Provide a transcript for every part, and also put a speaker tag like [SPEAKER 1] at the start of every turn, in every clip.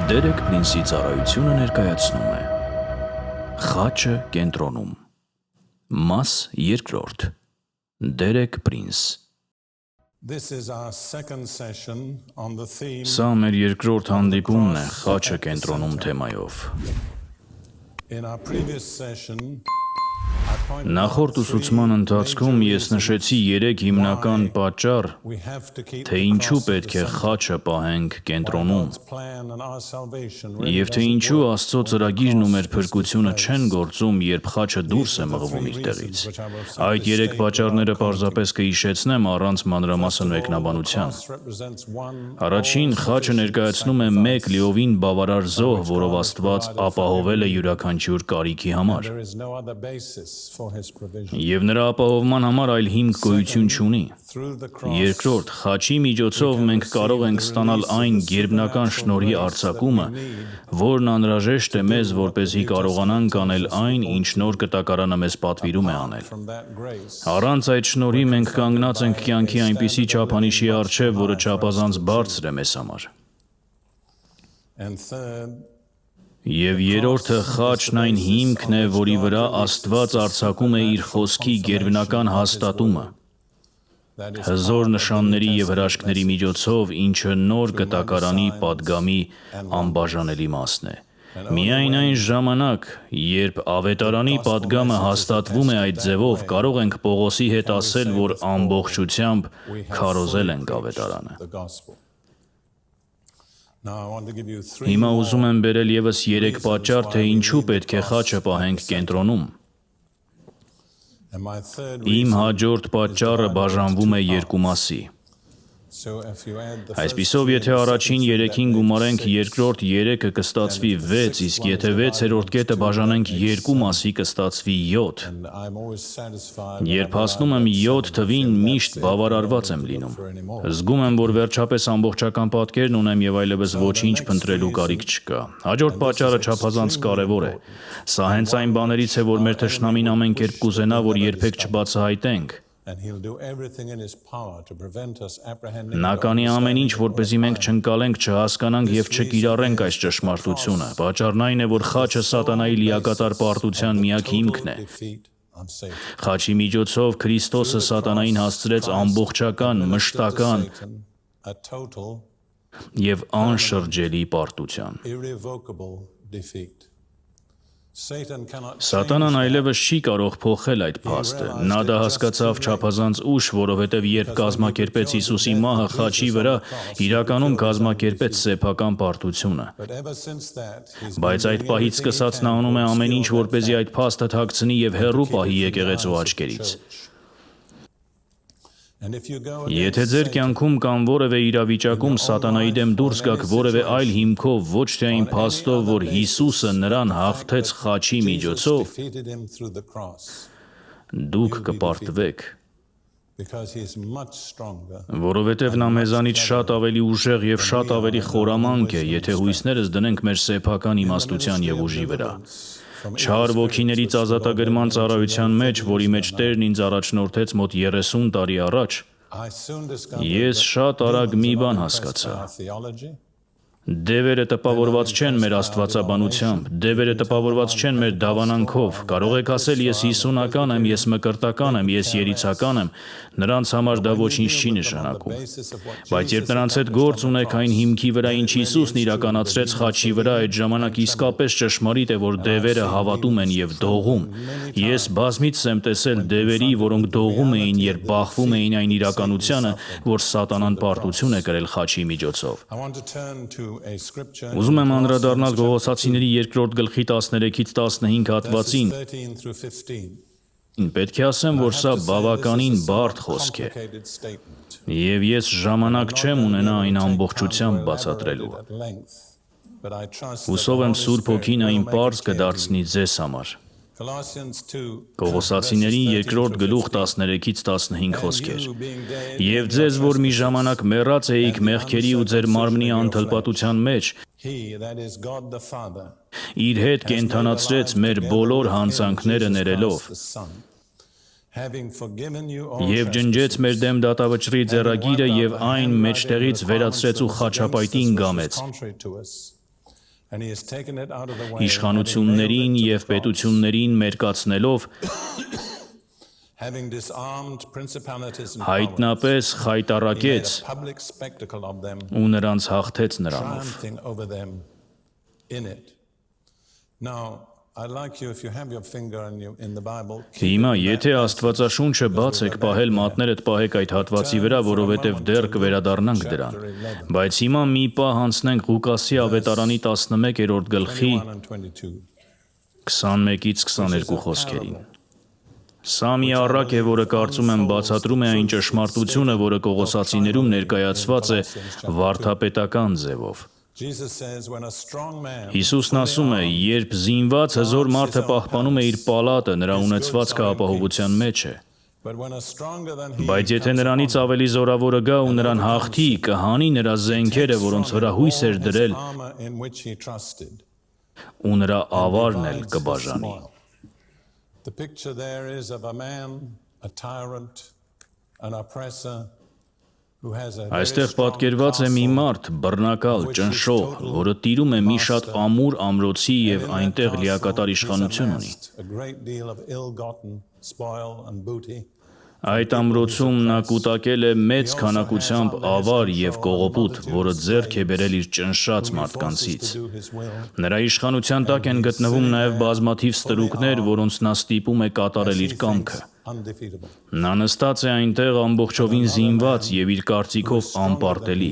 [SPEAKER 1] Դերեկ Պրինսի ծառայությունը ներկայացնում է Խաչը կենտրոնում Մաս երկրորդ Դերեկ Պրինս Սա մեր երկրորդ հանդիպումն է Խաչը կենտրոնում թեմայով Նախորդ ուսուցման ընթացքում ես նշեցի 3 հիմնական պատճառ, թե ինչու պետք է խաչը պահենք կենտրոնում, և թե ինչու Աստծո ծրագիրն ու մեր փրկությունը չեն գործում, երբ խաչը դուրս է մղվում իր տեղից։ Այդ 3 պատճառները պարզապես կհիշեցնեմ առանց մանրամասն մեկնաբանության։ Առաջին, խաչը ներկայացնում է մեկ լիովին բավարար զոհ, որով Աստված ապահովել է յուրաքանչյուր կարիքի համար։ Եվ նրա ապահովման համար այլ հիմք գոյություն չունի։ Երկրորդ, խաչի միջոցով մենք կարող ենք ստանալ այն գերբնական շնորհի արձակումը, որն անհրաժեշտ է մեզ, որպեսզի կարողանանք անել այն, ինչ նոր կտակարանը մեզ պատվիրում է անել։ Առանց այդ շնորհի մենք կանգնած ենք կյանքի այնպիսի չափանիշի առջև, որը չափազանց բարձր է մեզ համար։ Եվ երրորդը, խաչն այն հիմքն է, որի վրա Աստված արձակում է իր խոսքի գերբնական հաստատումը, հզոր նշանների և հրաշքների միջոցով, ինչը նոր կտակարանի պատգամի անբաժանելի մասն է։ Միայն այն ժամանակ, երբ ավետարանի պատգամը հաստատվում է այդ ձևով, կարող ենք Պողոսի հետ ասել, որ ամբողջությամբ քարոզել ենք ավետարանը։ Հիմա ուզում եմ բերել ևս 3 պատճառ, թե ինչու պետք է խաչը պահենք կենտրոնում։ Իմ հաջորդ պատճառը բաժանվում է 2 մասի։ Այսպիսով, եթե առաջին 3-ին գումարենք, երկրորդ 3-ը կստացվի 6, իսկ եթե 6-րդ կետը բաժանենք 2 մասի, կստացվի 7։ Երբ հասնում եմ 7 թվին, միշտ բավարարված եմ լինում։ Զգում եմ, որ վերջապես ամբողջական պատկերն ունեմ և այլևս ոչինչ փնտրելու կարիք չկա։ Հաջորդ պատճառը չափազանց կարևոր է։ Սա հենց այն բաներից է, որ մեր թշնամին ամեն կերպ կուզենա, որ երբեք չբացահայտենք։ Նա կանի ամեն ինչ, որպեսզի մենք չընկալենք, չհասկանանք և չկիրառենք այս ճշմարտությունը։ Պատճառն այն է, որ խաչը սատանայի լիակատար պարտության միակ հիմքն է։ Խաչի միջոցով Քրիստոսը սատանային հասցրեց ամբողջական, մշտական և անշրջելի պարտության։ Սատանան այլևս չի կարող փոխել այդ փաստը։ Նա դա հասկացավ չափազանց ուշ, որովհետև երբ կազմակերպեց Հիսուսի մահը խաչի վրա, իրականում կազմակերպեց սեփական պարտությունը։ Բայց այդ պահից սկսած նա անում է ամեն ինչ, որպեսզի այդ փաստը թաքցնի և հեռու պահի եկեղեցու աչքերից։ Եթե ձեր կյանքում կամ որևէ իրավիճակում սատանայի դեմ դուրս գաք որևէ այլ հիմքով, ոչ թե այն փաստով, որ Հիսուսը նրան հաղթեց խաչի միջոցով, դուք կպարտվեք, որովհետև նա մեզանից շատ ավելի ուժեղ և շատ ավելի խորամանկ է, եթե հույսներս դնենք մեր սեփական իմաստության և ուժի վրա։ Չար ոգիներից ազատագրման ծառայության մեջ, որի մեջ Տերն ինձ առաջնորդեց մոտ 30 տարի առաջ, ես շատ արագ մի բան հասկացա։ Դևերը տպավորված չեն մեր աստվածաբանությամբ, դևերը տպավորված չեն մեր դավանանքով։ Կարող եք ասել, ես հիսունական եմ, ես մկրտական եմ, ես երիցական եմ, նրանց համար դա ոչինչ չի նշանակում։ Բայց երբ նրանց հետ գործ ունեք այն հիմքի վրա, ինչ Հիսուսն իրականացրեց խաչի վրա, այդ ժամանակ իսկապես ճշմարիտ է, որ դևերը հավատում են և դողում։ Ես բազմիցս եմ տեսել դևերի, որոնք դողում էին, երբ բախվում էին այն իրականությանը, որ սատանան պարտություն է կրել խաչի միջոցով։ Ուզում եմ անդրադառնալ Կողոսացիների 2-րդ գլխի 13-ից 15 հատվածին։ Պետք է ասեմ, որ սա բավականին բարդ խոսք է, և ես ժամանակ չեմ ունենա այն ամբողջությամբ բացատրելու։ Հուսով եմ Սուրբ Հոգին այն պարզ կդարձնի ձեզ համար։ Կողոսացիներին 2-րդ գլուխ 13-ից 15 խոսքեր։ Եվ ձեզ, որ մի ժամանակ մեռած էիք մեղքերի ու ձեր մարմնի անթլպատության մեջ, իր հետ կենդանացրեց մեր բոլոր հանցանքները ներելով, և ջնջեց մեր դեմ դատավճռի ձեռագիրը և այն մեջտեղից վերացրեց ու խաչապայտին գամեց։ Իշխանություններին եւ պետություններին մերկացնելով հայտնապես խայտառակեց ու նրանց հաղթեց նրանով։ Հիմա, եթե Աստվածաշունչը բաց եք պահել, մատներդ պահեք այդ հատվածի վրա, որովհետև դեռ կվերադառնանք դրան։ Բայց հիմա մի պահ անցնենք Ղուկասի ավետարանի 11-րդ գլխի 21-ից 22 խոսքերին։ Սա մի առակ է, որը կարծում եմ բացատրում է այն ճշմարտությունը, որը Կողոսացիներում ներկայացված է վարդապետական ձևով։ Հիսուսն ասում է, երբ զինված հզոր մարդը պահպանում է իր պալատը, նրա ունեցվածքը ապահովության մեջ է։ Բայց եթե նրանից ավելի զորավորը գա ու նրան հաղթի, կհանի նրա զենքերը, որոնց վրա հույս էր դրել, ու նրա ավարն էլ կբաժանի։ Այստեղ պատկերված է մի մարդ, բռնակալ, ճնշող, որը տիրում է մի շատ ամուր ամրոցի և այնտեղ լիակատար իշխանություն ունի։ Այդ ամրոցում նա կուտակել է մեծ քանակությամբ ավար և կողոպուտ, որը ձեռք է բերել իր ճնշած մարդկանցից։ Նրա իշխանության տակ են գտնվում նաև բազմաթիվ ստրուկներ, որոնց նա ստիպում է կատարել իր կամքը։ Նա նստած է այնտեղ ամբողջովին զինված և իր կարծիքով անպարտելի։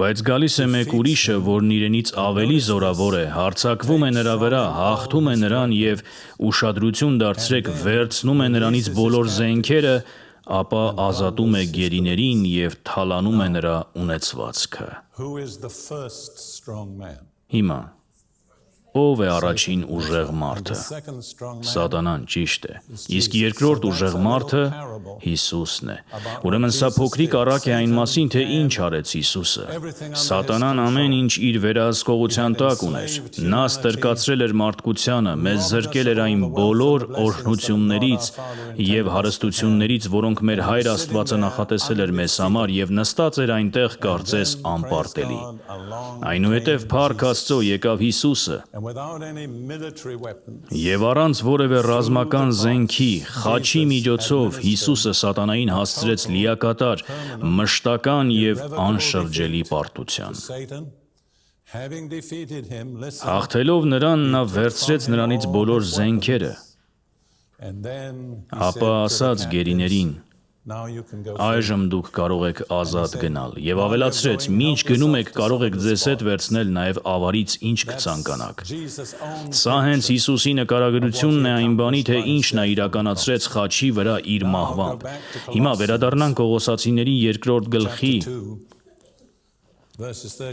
[SPEAKER 1] Բայց գալիս է մեկ ուրիշը, որն իրենից ավելի զորավոր է, հարձակվում է նրա վրա, հաղթում է նրան և ուշադրություն դարձրեք, վերցնում է նրանից բոլոր զենքերը, ապա ազատում է գերիներին և թալանում է նրա ունեցվածքը։ Հիմա ով է առաջին ուժեղ մարդը։ Սատանան, ճիշտ է։ Իսկ երկրորդ ուժեղ մարդը Հիսուսն է։ Ուրեմն սա փոքրիկ առակ է այն մասին, թե ինչ արեց Հիսուսը։ Սատանան ամեն ինչ իր վերահսկողության տակ ուներ։ Նա ստրկացրել էր մարդկությանը, մեզ զրկել էր այն բոլոր օրհնություններից և հարստություններից, որոնք մեր Հայր Աստվածը նախատեսել էր մեզ համար, և նստած էր այնտեղ կարծես անպարտելի։ Այնուհետև փառք Աստծո եկավ Հիսուսը, և առանց որևէ ռազմական զենքի, խաչի միջոցով Հիսուսը սատանային հասցրեց լիակատար, մշտական և անշրջելի պարտության։ Հաղթելով նրան, նա վերցրեց նրանից բոլոր զենքերը, ապա ասաց գերիներին. այժմ դուք կարող եք ազատ գնալ, և ավելացրեց. մինչ գնում եք, կարող եք ձեզ հետ վերցնել նաև ավարից ինչ կցանկանաք։ Սա հենց Հիսուսի նկարագրությունն է այն բանի, թե ինչ նա իրականացրեց խաչի վրա իր մահվամբ։ Հիմա վերադառնանք Կողոսացիների 2-րդ գլխի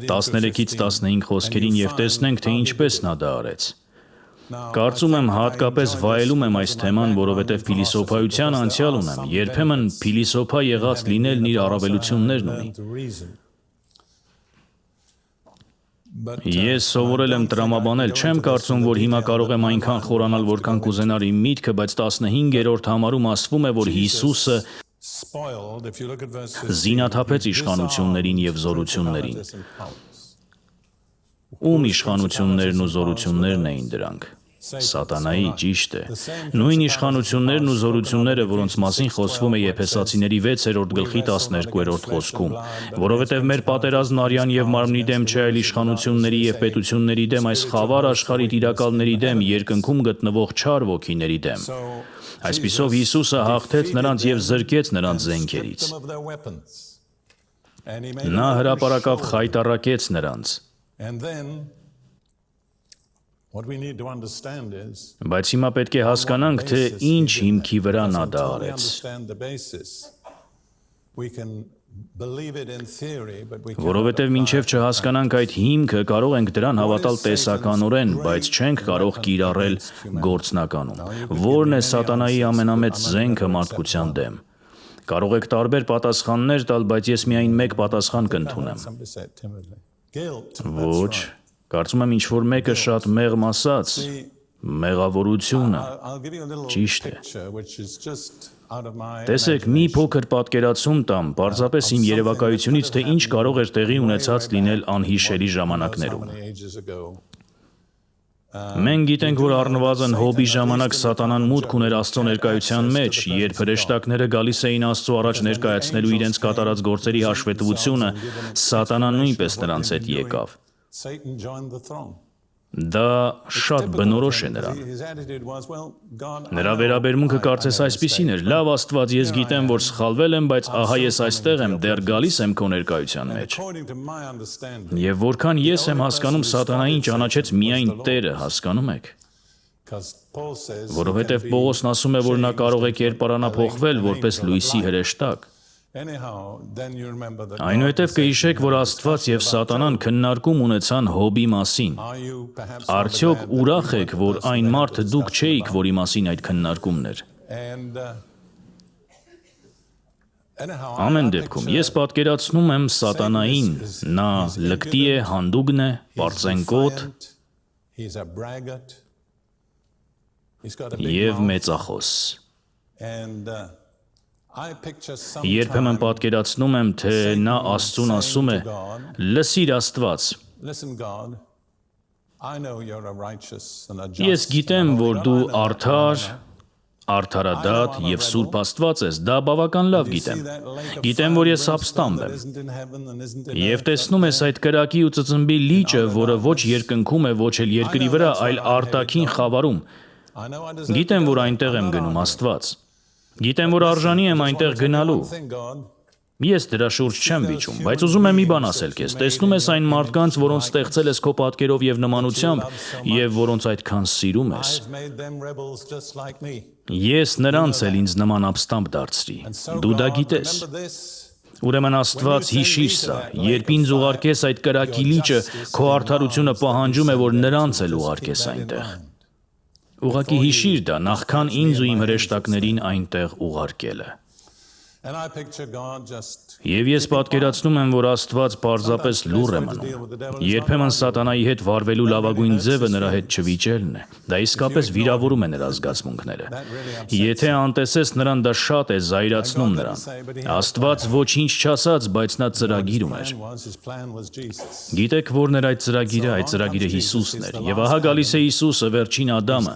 [SPEAKER 1] 13-ից 15 խոսքերին և տեսնենք, թե ինչպես նա դա արեց։ Կարծում եմ հատկապես վայելում եմ այս թեման, որովհետև փիլիսոփայության անցյալ ունեմ, երբեմն փիլիսոփա եղած լինելն իր առավելություններն ունի։ Ես սովորել եմ տրամաբանել, չեմ կարծում, որ հիմա կարող եմ այնքան խորանալ, որքան կուզենար իմ միտքը, բայց 15-րդ համարում ասվում է, որ Հիսուսը զինաթափեց իշխանություններին և զորություններին։ Ում իշխանություններն ու զորություններն էին դրանք։ Սատանայի, ճիշտ է։ Նույն իշխանություններն ու զորությունները, որոնց մասին խոսվում է Եփեսացիների 6-րդ գլխի 12-րդ խոսքում, որովհետև մեր պատերազմն արյան և մարմնի դեմ չէ, այլ իշխանությունների և պետությունների դեմ, այս խավար աշխարհի տիրակալների դեմ, երկնքում գտնվող չար ոգիների դեմ։ Այսպիսով Հիսուսը հաղթեց նրանց և զրկեց նրանց զենքերից։ Նա հրապարակավ խայտառակեց նրանց։ Բայց հիմա պետք է հասկանանք, թե ինչ հիմքի վրա նա դա արեց։ Որովհետև մինչև չհասկանանք այդ հիմքը, կարող ենք դրան հավատալ տեսականորեն, բայց չենք կարող կիրառել գործնականում։ Ո՞րն է սատանայի ամենամեծ զենքը մարդկության դեմ։ Կարող եք տարբեր պատասխաններ տալ, բայց ես միայն մեկ պատասխան կընդունեմ։ Ոչ, կարծում եմ ինչ-որ մեկը շատ մեղմ ասաց, մեղավորությունը, ճիշտ է։ Տեսեք, մի փոքր պատկերացում տամ, պարզապես իմ երևակայությունից, թե ինչ կարող էր տեղի ունեցած լինել անհիշելի ժամանակներում։ Մենք գիտենք, որ առնվազն Հոբի ժամանակ Սատանան մուտք ուներ Աստծո ներկայության մեջ, երբ հրեշտակները գալիս էին Աստծո առաջ ներկայացնելու իրենց կատարած գործերի հաշվետվությունը, Սատանան նույնպես նրանց հետ եկավ։ Դա շատ բնորոշ է նրան։ Նրա վերաբերմունքը կարծես այսպիսին էր. լավ Աստված, ես գիտեմ, որ սխալվել եմ, բայց ահա ես այստեղ եմ, դեռ գալիս եմ քո ներկայության մեջ։ Եվ որքան ես եմ հասկանում, Սատանային ճանաչեց միայն Տերը, հասկանում եք։ Որովհետև Պողոսն ասում է, որ նա կարող է կերպարանափոխվել որպես լույսի հրեշտակ։ Այնուհետև կհիշեք, որ Աստված և Սատանան քննարկում ունեցան Հոբի մասին։ Արդյոք ուրախ եք, որ այն մարդը դուք չէիք, որի մասին այդ քննարկումն էր։ Ամեն դեպքում, ես պատկերացնում եմ Սատանային, նա լկտի է, հանդուգն է, պարծենկոտ և մեծախոս։ Երբեմն պատկերացնում եմ, թե նա Աստծուն ասում է. լսիր Աստված, ես գիտեմ, որ դու արդար, արդարադատ և սուրբ Աստված ես, դա բավական լավ գիտեմ։ Գիտեմ, որ ես ապստամբ եմ։ Եվ տեսնում ես այդ կրակի ու ծծմբի լիճը, որը ոչ երկնքում է, ոչ էլ երկրի վրա, այլ արտաքին խավարում։ Գիտեմ, որ այնտեղ եմ գնում, Աստված։ Գիտեմ, որ արժանի եմ այնտեղ գնալու։ Ես դրա շուրջ չեմ վիճում, բայց ուզում եմ մի բան ասել քեզ։ Տեսնում ես այն մարդկանց, որոնց ստեղծել ես քո պատկերով և նմանությամբ, և որոնց այդքան սիրում ես։ Ես նրանց էլ ինձ նման ապստամբ դարձրի։ Դու դա գիտես։ Ուրեմն Աստված հիշիր սա, երբ ինձ ուղարկես այդ կրակի լիճը, քո արդարությունը պահանջում է, որ նրանց էլ ուղարկես այնտեղ։ Ուղղակի հիշիր դա, նախքան ինձ ու իմ հրեշտակներին այնտեղ ուղարկելը։ Եվ ես պատկերացնում եմ, որ Աստված պարզապես լուռ է մնում։ Երբեմն Սատանայի հետ վարվելու լավագույն ձևը նրա հետ չվիճելն է։ Դա իսկապես վիրավորում է նրա զգացմունքները։ Եթե անտեսես նրան, դա շատ է զայրացնում նրան։ Աստված ոչինչ չասաց, բայց նա ծրագիր ուներ։ Գիտեք որն էր այդ ծրագիրը Հիսուսն էր։ Եվ ահա գալիս է Հիսուսը, վերջին Ադամը։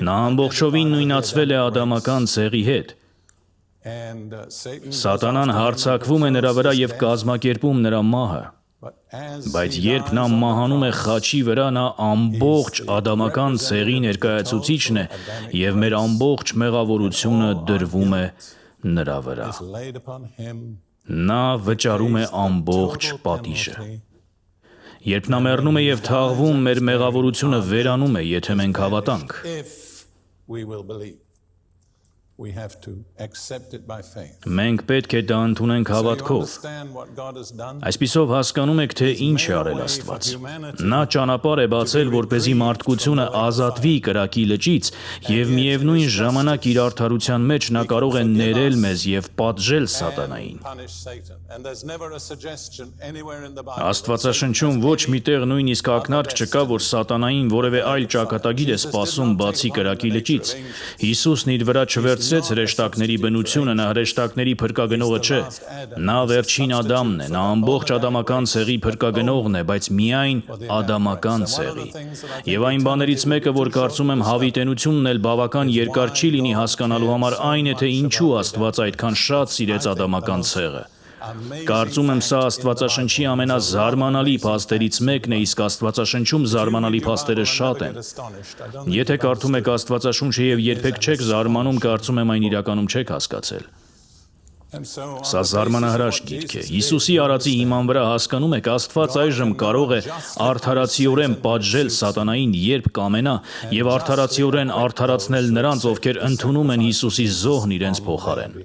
[SPEAKER 1] Նա ամբողջովին նույնացվել է ադամական ցեղի հետ։ Սատանան հարձակվում է նրա վրա և կազմակերպում նրա մահը։ Բայց երբ նա մահանում է խաչի վրա, նա ամբողջ ադամական ցեղի ներկայացուցիչն է և մեր ամբողջ մեղավորությունը դրվում է նրա վրա։ Նա վճարում է ամբողջ պատիժը։ Երբ նա մեռնում է և թաղվում, մեր մեղավորությունը վերանում է, եթե մենք հավատանք։ Մենք պետք է դա ընդունենք հավատքով։ Այսպիսով հասկանում եք, թե ինչ է արել Աստված։ Նա ճանապարհ է բացել, որպեսզի մարդկությունը ազատվի կրակի լճից, և միևնույն ժամանակ իր արդարության մեջ նա կարող է ներել մեզ և պատժել Սատանային։ Աստվածաշնչում ոչ մի տեղ նույնիսկ ակնարկ չկա, որ Սատանային որևէ այլ ճակատագիր է սպասում բացի կրակի լճից։ Հիսուսն իր վրա չվերցրեց հրեշտակների բնությունը, նա հրեշտակների փրկագնողը չէ։ Նա վերջին Ադամն է, նա ամբողջ ադամական ցեղի փրկագնողն է, բայց միայն ադամական ցեղի։ Եվ այն բաներից մեկը, որ կարծում եմ հավիտենությունն էլ բավական երկար չի լինի հասկանալու համար, այն է, թե ինչու Աստված այդքան շատ սիրեց ադամական ցեղը։ Կարծում եմ սա Աստվածաշնչի ամենազարմանալի փաստերից մեկն է, իսկ Աստվածաշնչում զարմանալի փաստերը շատ են։ Եթե կարդում եք Աստվածաշունչը և երբեք չեք զարմանում, կարծում եմ այն իրականում չեք հասկացել։ Սա զարմանահրաշ գիրք է։ Հիսուսի արածի հիման վրա հասկանում եք, Աստված այժմ կարող է արդարացիորեն պատժել Սատանային, երբ կամենա, և արդարացիորեն արդարացնել նրանց, ովքեր ընդունում են Հիսուսի զոհն իրենց փոխարեն։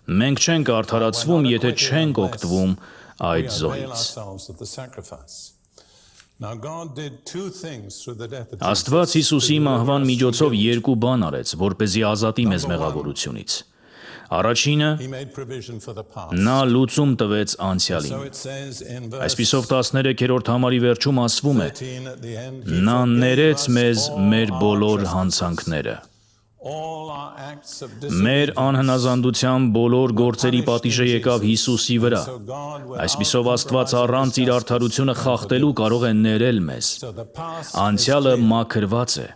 [SPEAKER 1] Մենք չենք արդարացվում, եթե չենք օգտվում այդ զոհից։ Աստված Հիսուսի մահվան միջոցով երկու բան արեց, որպեսզի ազատի մեզ մեղավորությունից։ Առաջինը, նա լուծում տվեց անցյալին։ Այսպիսով 13-րդ համարի վերջում ասվում է. նա ներեց մեզ մեր բոլոր հանցանքները։ Մեր անհնազանդության բոլոր գործերի պատիժը եկավ Հիսուսի վրա։ Այսպիսով Աստված առանց իր արդարությունը խախտելու կարող է ներել մեզ։ Անցյալը մաքրված է։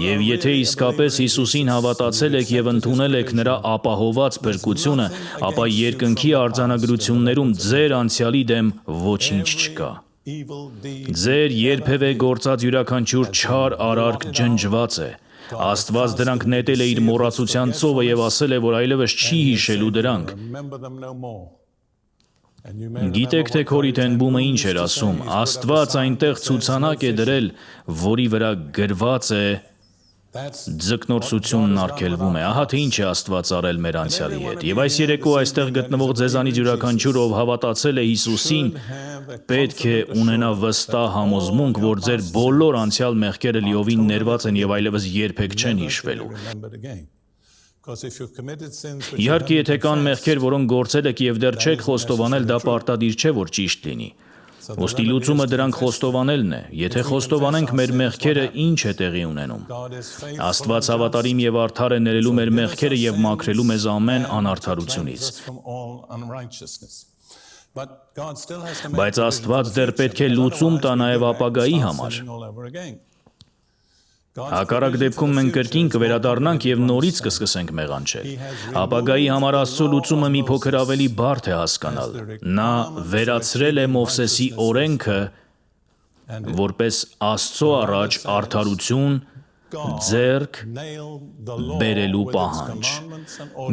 [SPEAKER 1] Եվ եթե իսկապես Հիսուսին հավատացել եք և ընդունել եք նրա ապահոված փրկությունը, ապա երկնքի արձանագրություններում ձեր անցյալի դեմ ոչինչ չկա։ Ձեր երբևէ գործած յուրաքանչյուր չար արարք ջնջված է։ Աստված դրանք նետել է իր մոռացության ծովը և ասել է, որ այլևս չի հիշելու դրանք։ Գիտեք թե Քորիթենբումը ինչ էր ասում, Աստված այնտեղ ցուցանակ է դրել, որի վրա գրված է ձկնորսությունն արգելվում է, ահա թե ինչ է Աստված արել մեր անցյալի հետ։ Եվ այս երեկո այստեղ գտնվող ձեզանից յուրաքանչյուր, ով հավատացել է Հիսուսին, պետք է ունենա վստահ համոզմունք, որ ձեր բոլոր անցյալ մեղքերը լիովին ներված են և այլևս երբեք չեն հիշվելու։ Իհարկե, եթե կան մեղքեր, որոնք գործել եք և դեռ չեք խոստովանել, դա պարտադիր չէ, որ ճիշտ լինի։ Ոստի լուծումը դրանք խոստովանելն է։ Եթե խոստովանենք մեր մեղքերը, ինչ է տեղի ունենում։ Աստված հավատարիմ և արդար է ներելու մեր մեղքերը և մաքրելու մեզ ամեն անարդարությունից։ Բայց Աստված դեռ պետք է լուծում տա նաև ապագայի համար։ Հակառակ դեպքում մենք կրկին կվերադառնանք և նորից կսկսենք մեղանչել։ Ապագայի համար Աստծո լուծումը մի փոքր ավելի բարդ է հասկանալ։ Նա վերացրել է Մովսեսի օրենքը որպես Աստծո առաջ արդարություն ձեռք բերելու պահանջ։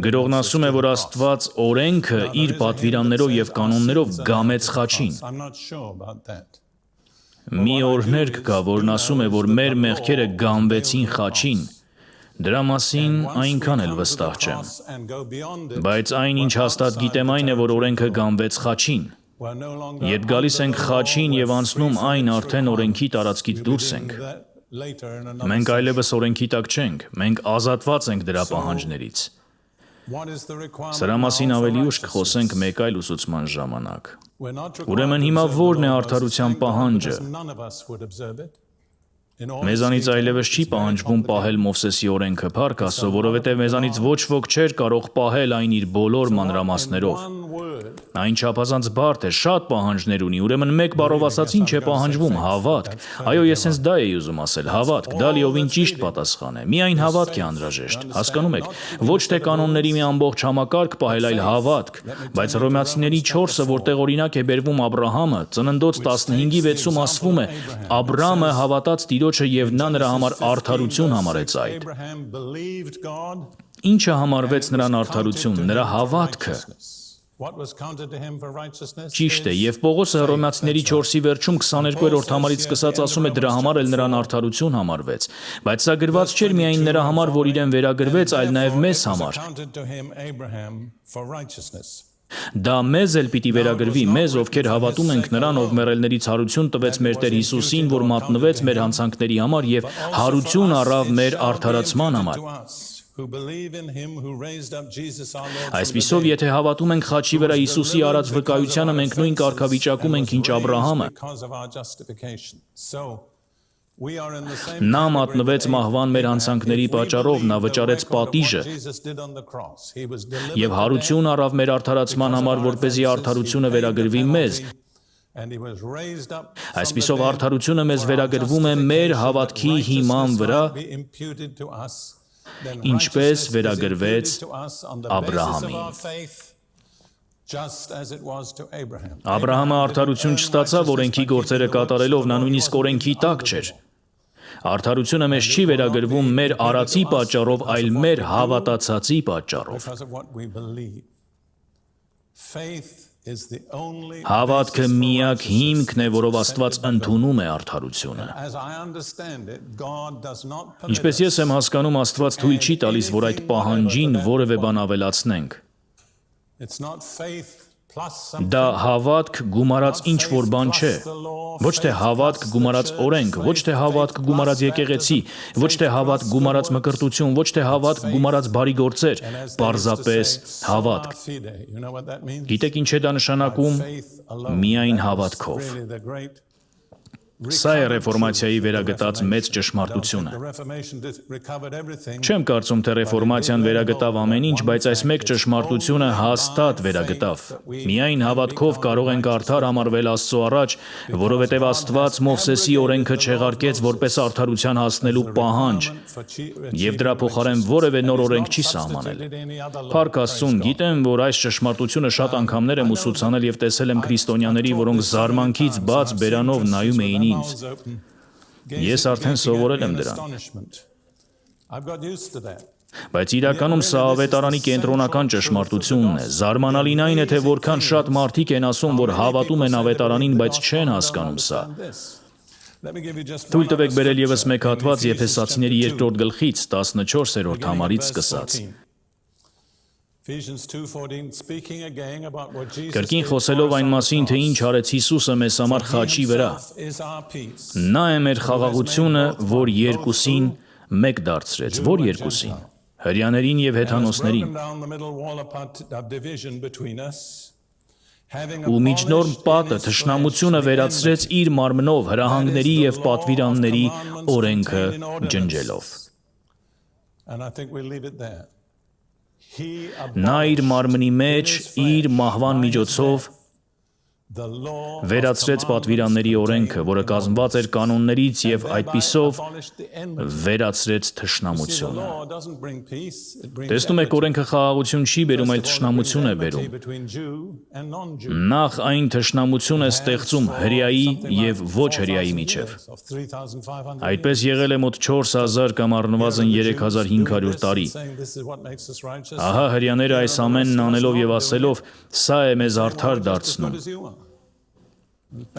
[SPEAKER 1] Գրողն ասում է, որ Աստված օրենքը իր պատվիրաններով և կանոններով գամեց խաչին։ Մի օրհներգ կա, որն ասում է, որ մեր մեղքերը գամվեցին խաչին։ Դրա մասին այնքան էլ վստահ չեմ։ Բայց այն, ինչ հաստատ գիտեմ, այն է, որ օրենքը գամվեց խաչին։ Երբ գալիս ենք խաչին և անցնում այն, արդեն օրենքի տարածքից դուրս ենք։ Մենք այլևս օրենքի տակ չենք, մենք ազատված ենք դրա պահանջներից։ Սրա մասին ավելի ուշ կխոսենք մեկ այլ ուսուցման ժամանակ։ Ուրեմն հիմա ո՞րն է արդարության պահանջը։ Մեզանից այլևս չի պահանջվում պահել Մովսեսի օրենքը, փառք Աստծո, որովհետև մեզանից ոչ ոք չէր կարող պահել այն իր բոլոր մանրամասներով։ Այն չափազանց բարդ է, շատ պահանջներ ունի, ուրեմն մեկ բառով ասած ինչ է պահանջվում, հավատք։ Այո, ես հենց դա էի ուզում ասել, հավատք, դա լիովին ճիշտ պատասխան է։ Միայն հավատք է անհրաժեշտ, հասկանում եք, ոչ թե կանոնների մի ամբողջ համակարգ պահել, այլ հավատք։ Բայց Հռոմեացիների 4-ը, որտեղ օրինակ է բերվում Աբրահամը, Ծննդոց 15:6-ում ասվում է. Աբրամը հավատաց Տիրոջը և նա նրա համար արդարություն համարեց այդ։ Ինչը համարվեց նրան արդարություն, նրա հավատքը։ Ճիշտ է, և Պողոսը Հռոմեացիների 4-ի վերջում 22-րդ համարից սկսած ասում է դրա համար էլ նրան արդարություն համարվեց, բայց սա գրված չէր միայն նրա համար, որ իրեն վերագրվեց, այլ նաև մեզ համար։ Դա մեզ էլ պիտի վերագրվի, մեզ, ովքեր հավատում ենք նրան, ով մեռելներից հարություն տվեց մեր Տեր Հիսուսին, որ մատնվեց մեր հանցանքների համար և հարություն առավ մեր արդարացման համար։ Այսպիսով, եթե հավատում ենք խաչի վրա Հիսուսի արած վկայությանը, մենք նույն կարգավիճակում ենք, ինչ Աբրահամը։ Նա մատնվեց մահվան մեր հանցանքների պատճառով, նա վճարեց պատիժը և հարություն առավ մեր արդարացման համար, որպեսզի արդարությունը վերագրվի մեզ։ Այսպիսով, արդարությունը մեզ վերագրվում է մեր հավատքի հիման վրա, ինչպես վերագրվեց Աբրահամին։ Աբրահամը արդարություն չստացավ օրենքի գործերը կատարելով, նա նույնիսկ օրենքի տակ չէր։ Արդարությունը մեզ չի վերագրվում մեր արածի պատճառով, այլ մեր հավատացածի պատճառով։ Հավատքը միակ հիմքն է, որով Աստված ընդունում է արդարությունը։ Ինչպես ես եմ հասկանում, Աստված թույլ չի տալիս, որ այդ պահանջին որևէ բան ավելացնենք։ Դա հավատք գումարած ինչ-որ բան չէ։ Ոչ թե հավատք գումարած օրենք, ոչ թե հավատք գումարած եկեղեցի, ոչ թե հավատք գումարած մկրտություն, ոչ թե հավատք գումարած բարի գործեր, պարզապես հավատք։ Գիտեք ինչ է դա նշանակում։ Միայն հավատքով։ Սա է ռեֆորմացիայի վերագտած մեծ ճշմարտությունը։ Չեմ կարծում, թե ռեֆորմացիան վերագտավ ամեն ինչ, բայց այս մեկ ճշմարտությունը հաստատ վերագտավ։ Միայն հավատքով կարող ենք արդար համարվել Աստծո առաջ, որովհետև Աստված Մովսեսի օրենքը չեղարկեց որպես արդարության հասնելու պահանջ, եւ դրա փոխարեն որևէ նոր օրենք չի սահմանել։ Փառք Աստծուն, գիտեմ, որ այս ճշմարտությունը շատ անգամներ եմ ուսուցանել եւ տեսել եմ քրիստոնյաների, որոնք զարմանքից բաց բերանով նայում էին ինձ։ Ես արդեն սովորել եմ դրան։ Բայց իրականում սա ավետարանի կենտրոնական ճշմարտությունն է։ Զարմանալին այն է, թե որքան շատ մարդիկ են ասում, որ հավատում են ավետարանին, բայց չեն հասկանում սա։ Թույլ տվեք բերել ևս մեկ հատված Եփեսացիների 2-րդ գլխից 14-րդ համարից սկսած։ Կրկին խոսելով այն մասին, թե ինչ արեց Հիսուսը մեզ համար խաչի վրա։ Նա է մեր խաղաղությունը, որ երկուսին մեկ դարձրեց։ Որ երկուսին։ Հրեաներին եւ հեթանոսներին։ Ու միջնորմ պատը թշնամությունը վերացրեց իր մարմնով հրահանգների եւ պատվիրանների օրենքը ջնջելով։ Նա իր մարմնի մեջ իր մահվան միջոցով վերացրեց պատվիրանների օրենքը, որը կազմված էր կանոններից եւ այդպիսով վերացրեց թշնամությունը։ Տեսնում եք, օրենքը խաղաղություն չի բերում, այլ թշնամություն է բերում։ Նախ այն թշնամություն է ստեղծում հրեայի եւ ոչ հրեայի միջև։ Այդպես եղել է մոտ 4000 կամ առնվազն 3500 տարի։ Ահա հրեաները այս ամենն անելով եւ ասելով, սա է մեզ արդար դարձնում։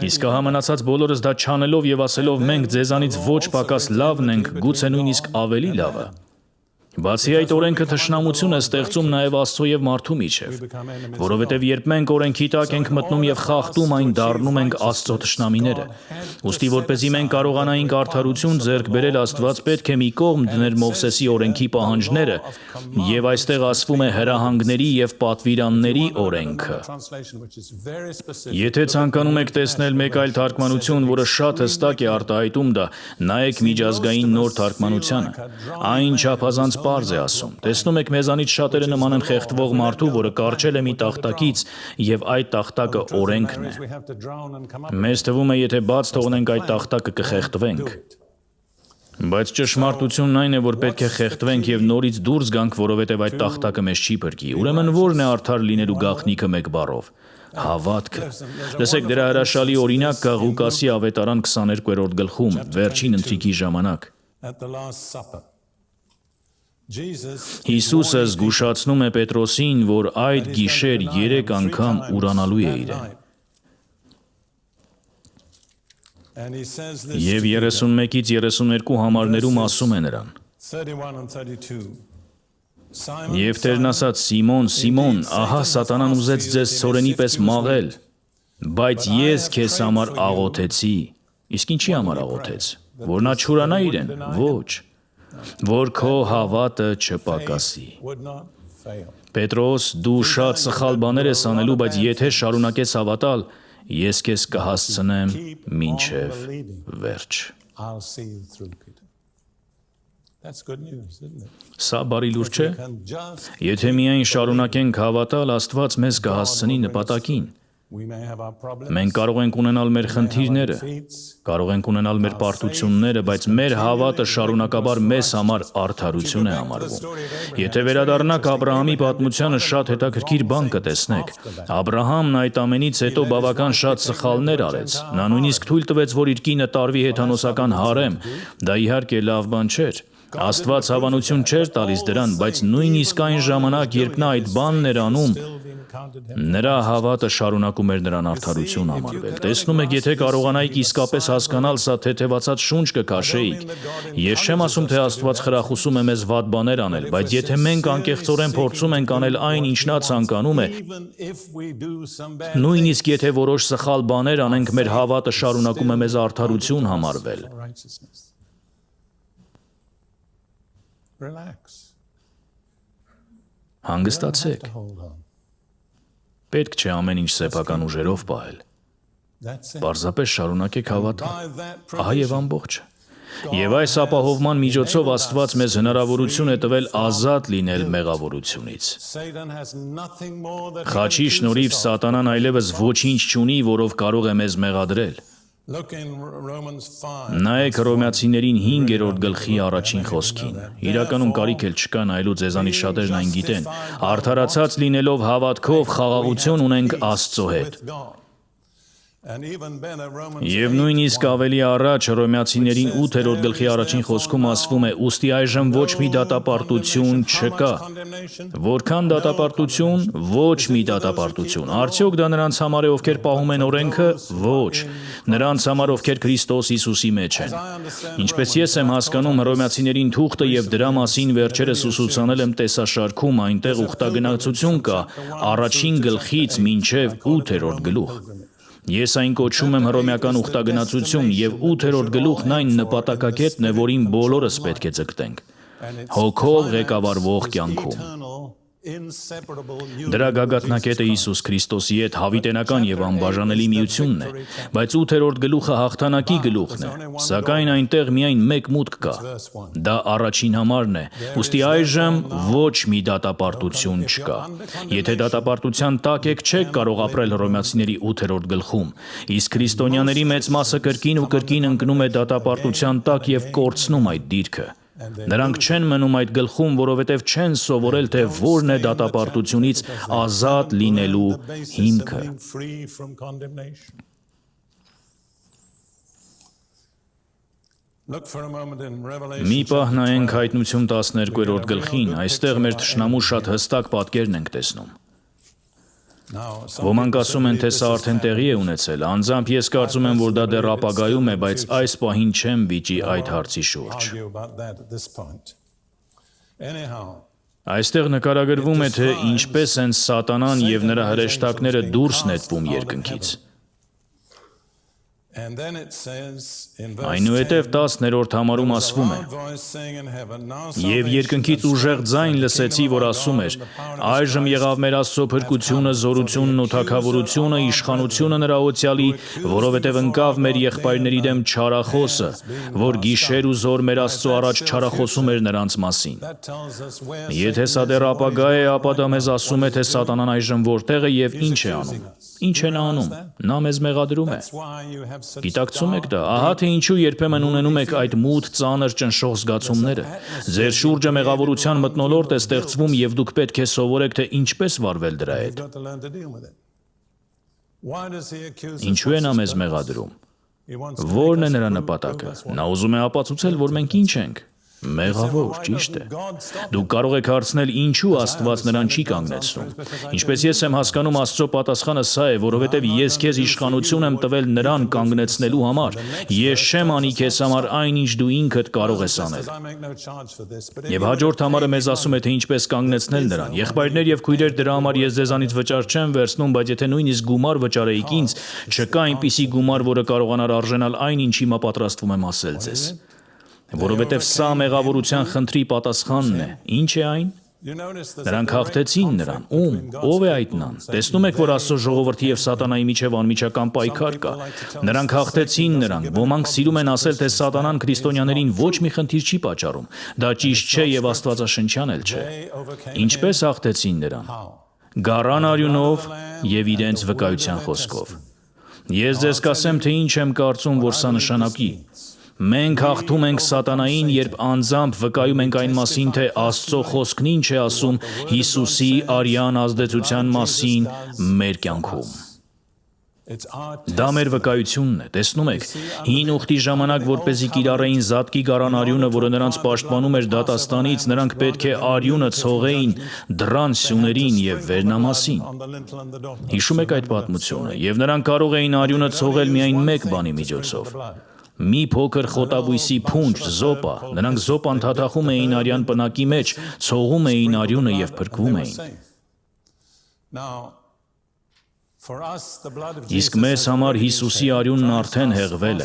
[SPEAKER 1] Իսկ ահա մնացած բոլորս դա չանելով եւ ասելով, մենք ձեզանից ոչ պակաս լավն ենք, գուցե նույնիսկ ավելի լավը։ Բացի այդ, օրենքը թշնամություն է ստեղծում նաև Աստծո եւ մարդու միջև, որովհետև երբ մենք օրենքի տակ ենք մտնում եւ խախտում այն, դառնում ենք Աստծո թշնամիները։ Ուստի որպեսզի մենք կարողանայինք արդարություն ձեռք բերել, Աստված պետք է մի կողմ դներ Մովսեսի օրենքի պահանջները, եւ այստեղ ասվում է հրահանգների եւ պատվիրանների օրենքը։ Եթե ցանկանում եք տեսնել մեկ այլ թարգմանություն, որը շատ հստակ է արտահայտում դա, նայեք միջազգային նոր թարգմանությանը։ Այն չափազանց պարզ է ասում։ Տեսնում եք, մեզանից շատերը նման են խեղդվող մարդու, որը կարճել է մի տախտակից, եւ այդ տախտակը օրենքն է։ Մեզ թվում է, եթե բաց թողնենք այդ տախտակը, կխեղդվենք։ Բայց ճշմարտությունն այն է, որ պետք է խեղդվենք եւ նորից դուրս գանք, որովհետեւ այդ տախտակը մեզ չի փրկի։ Ուրեմն ո՞րն է արդար լինելու գաղտնիքը մեկ բառով։ Հավատքը։ Լսեք, դրա հրաշալի օրինակ կա Ղուկասի ավետարան 22-րդ գլխում, վերջին ընթրիքի ժամանակ։ Հիսուսը զգուշացնում է Պետրոսին, որ այդ գիշեր 3 անգամ ուրանալու է իրեն։ Եվ 31-ից 32 համարներում ասում է նրան. Եվ Տերն ասաց. Սիմոն, Սիմոն, ահա սատանան ուզեց ձեզ ցորենի պես մաղել, բայց ես քեզ համար աղոթեցի։ Իսկ ինչի համար աղոթեց? Որ նա չուրանա իրեն։ Ոչ, որ քո հավատը չպակասի։ Պետրոս, դու շատ սխալ բաներ ես անելու, բայց եթե շարունակես հավատալ, ես քեզ կհասցնեմ մինչև վերջ։ Սա բարի լուր չէ։ Եթե միայն շարունակենք հավատալ, Աստված մեզ կհասցնի նպատակին։ Մենք կարող ենք ունենալ մեր խնդիրները, կարող ենք ունենալ մեր պարտությունները, բայց մեր հավատը շարունակաբար մեզ համար արդարություն է համարվում։ Եթե վերադառնաք Աբրահամի պատմությանը, շատ հետաքրքիր բան կտեսնեք։ Աբրահամն այդ ամենից հետո բավական շատ սխալներ արեց։ Նա նույնիսկ թույլ տվեց, որ իր կինը տարվի հեթանոսական հարեմ։ Դա իհարկե լավ բան չէր։ Աստված հավանություն չէր տալիս դրան, բայց նույնիսկ այն ժամանակ, երբ նա այդ բանն էր անում, նրա հավատը շարունակում էր նրան արդարություն համարվել։ Տեսնում եք, եթե կարողանայիք իսկապես հասկանալ սա, թեթևացած շունչ կքաշեիք։ Ես չեմ ասում, թե Աստված խրախուսում է մեզ վատ բաներ անել, բայց եթե մենք անկեղծորեն փորձում ենք անել այն, ինչ նա ցանկանում է, նույնիսկ եթե որոշ սխալ բաներ անենք, մեր հավատը շարունակում է մեզ արդարություն համարվել։ Հանգստացեք։ Պետք չէ ամեն ինչ սեփական ուժերով պահել։ Պարզապես շարունակեք հավատալ։ Ահա եւ ամբողջը։ Եվ այս ապահովման միջոցով Աստված մեզ հնարավորություն է տվել ազատ լինել մեղավորությունից։ Խաչի շնորհիվ Սատանան այլևս ոչինչ չունի, որով կարող է մեզ մեղադրել։ Նայեք Հռոմեացիներին 5-րդ գլխի առաջին խոսքին։ Իրականում կարիք էլ չկա նայելու, ձեզանից շատերն այն գիտեն։ Արդարացած լինելով հավատքով խաղաղություն ունենք Աստծո հետ։ Եվ նույնիսկ ավելի առաջ Հռոմեացիներին 8-րդ գլխի առաջին խոսքում ասվում է. «Ուստի այժմ ոչ մի դատապարտություն չկա»։ Որքան դատապարտություն, ոչ մի դատապարտություն։ Արդյոք դա նրանց համար է, ովքեր պահում են օրենքը։ Ոչ, նրանց համար, ովքեր Քրիստոս Հիսուսի մեջ են։ Ինչպես ես եմ հասկանում Հռոմեացիներին թուղթը եւ դրա մասին վերջերս ուսուցանել եմ տեսաշարքում, այնտեղ ուխտագնացություն կա առաջին գլխից մինչև 8-րդ գլուխ։ Ես այն կոչում եմ հռոմեական ուխտագնացություն, եւ 8-րդ գլուխն այն նպատակակետն է, որին բոլորս պետք է ձգտենք։ Հոգով ղեկավարվող կյանքում։ Դրա գագաթնակետը Հիսուս Քրիստոսի հետ հավիտենական եւ անբաժանելի միությունն է, բայց 8-րդ գլուխը հաղթանակի գլուխն է, սակայն այնտեղ միայն մեկ մուտք կա։ Դա առաջին համարն է, ուստի այժմ ոչ մի դատապարտություն չկա։ Եթե դատապարտության տակ եք, չեք կարող ապրել Հռոմեացիների 8-րդ գլխում, իսկ քրիստոնյաների մեծ մասը կրկին ու կրկին ընկնում է դատապարտության տակ եւ կորցնում այդ դիրքը։ Նրանք չեն մնում այդ գլխում, որովհետև չեն սովորել, թե որն է դատապարտությունից ազատ լինելու հիմքը։ Մի պահ նայենք Հայտնություն 12-րդ գլխին, այստեղ մեր թշնամու շատ հստակ պատկերն ենք տեսնում։ Ոմանք ասում են, թե սա արդեն տեղի է ունեցել, անձամբ ես կարծում եմ, որ դա դեռ ապագայում է, բայց այս պահին չեմ վիճի այդ հարցի շուրջ։ Այստեղ նկարագրվում է, թե ինչպես են Սատանան եւ նրա հրեշտակները դուրս նետվում երկնքից։ Այնուհետև 10-րդ համարում ասվում է. «Եվ երկնքից ուժեղ ձայն լսեցի, որ ասում էր. այժմ եղավ մեր Աստծո փրկությունը, զորությունն ու թագավորությունը, իշխանությունը նրա օծյալի, որովհետև ընկավ մեր եղբայրների դեմ չարախոսը, որ գիշեր ու զօր մեր Աստծո առաջ չարախոսում էր նրանց մասին»։ Եթե սա դեռ ապագա է, ապա դա մեզ ասում է, թե Սատանան այժմ որտեղ է եւ ինչ է անում։ Ինչ է նա անում։ Նա մեզ մեղադրում է։ Գիտակցում եք դա, ահա թե ինչու երբեմն ունենում եք այդ մութ, ծանր, ճնշող զգացումները։ Ձեր շուրջը մեղավորության մթնոլորտ է ստեղծվում եւ դուք պետք է սովորեք, թե ինչպես վարվել դրա հետ։ Ինչու է նա մեզ մեղադրում։ Որն է նրա նպատակը։ Նա ուզում է ապացուցել, որ մենք ինչ ենք։ Մեղավոր, ճիշտ է։ Դուք կարող եք հարցնել, ինչու Աստված նրան չի կանգնեցնում։ Ինչպես ես եմ հասկանում, Աստծո պատասխանը սա է, որովհետև ես քեզ իշխանություն եմ տվել նրան կանգնեցնելու համար։ Ես չեմ անի քեզ համար այն, ինչ դու ինքդ կարող ես անել։ Եվ հաջորդ համարը մեզ ասում է, թե ինչպես կանգնեցնել նրան։ Եղբայրներ եւ քույրեր, դրա համար ես ձեզանից վճար չեմ վերցնում, բայց եթե նույնիսկ գումար վճարեիք ինձ, չկա այնպիսի գումար, որը կարողանար արժանալ այն, ինչ հիմա պատրաստվում եմ ասել ձեզ։ Որովհետև սա մեղավորության խնդրի պատասխանն է։ Ինչ է այն։ Նրանք հաղթեցին նրան։ Ում։ Ով է այդ նրան։ Տեսնում եք, որ Աստծո ժողովրդի եւ Սատանայի միջև անմիջական պայքար կա։ Նրանք հաղթեցին նրան։ Ոմանք սիրում են ասել, թե Սատանան քրիստոնյաներին ոչ մի խնդիր չի պատճառում։ Դա ճիշտ չէ եւ աստվածաշնչյան էլ չէ։ Ինչպես հաղթեցին նրան։ Գառան արյունով եւ իրենց վկայության խոսքով։ Ես ձեզ կասեմ, թե ինչ եմ կարծում, որ սա նշանակի։ Մենք հաղթում ենք Սատանային, երբ անձամբ վկայում ենք այն մասին, թե Աստծո խոսքն ինչ է ասում Հիսուսի արյան ազդեցության մասին մեր կյանքում։ Դա մեր վկայությունն է, տեսնում եք, հին ուխտի ժամանակ, որպեսզի կիրառեին զատկի գառան արյունը, որը նրանց պաշտպանում էր դատաստանից, նրանք պետք է արյունը ցողեին դռան սյուներին եւ վերնամասին։ Հիշում եք այդ պատմությունը, եւ նրանք կարող էին արյունը ցողել միայն մեկ բանի միջոցով։ Մի փոքր խոտաբույսի փունջ, զոպա, նրանք զոպան թաթախում էին արյան պնակի մեջ, ցողում էին արյունը եւ փրկվում էին։ Իսկ մեզ համար Հիսուսի արյունն արդեն հեղվել է։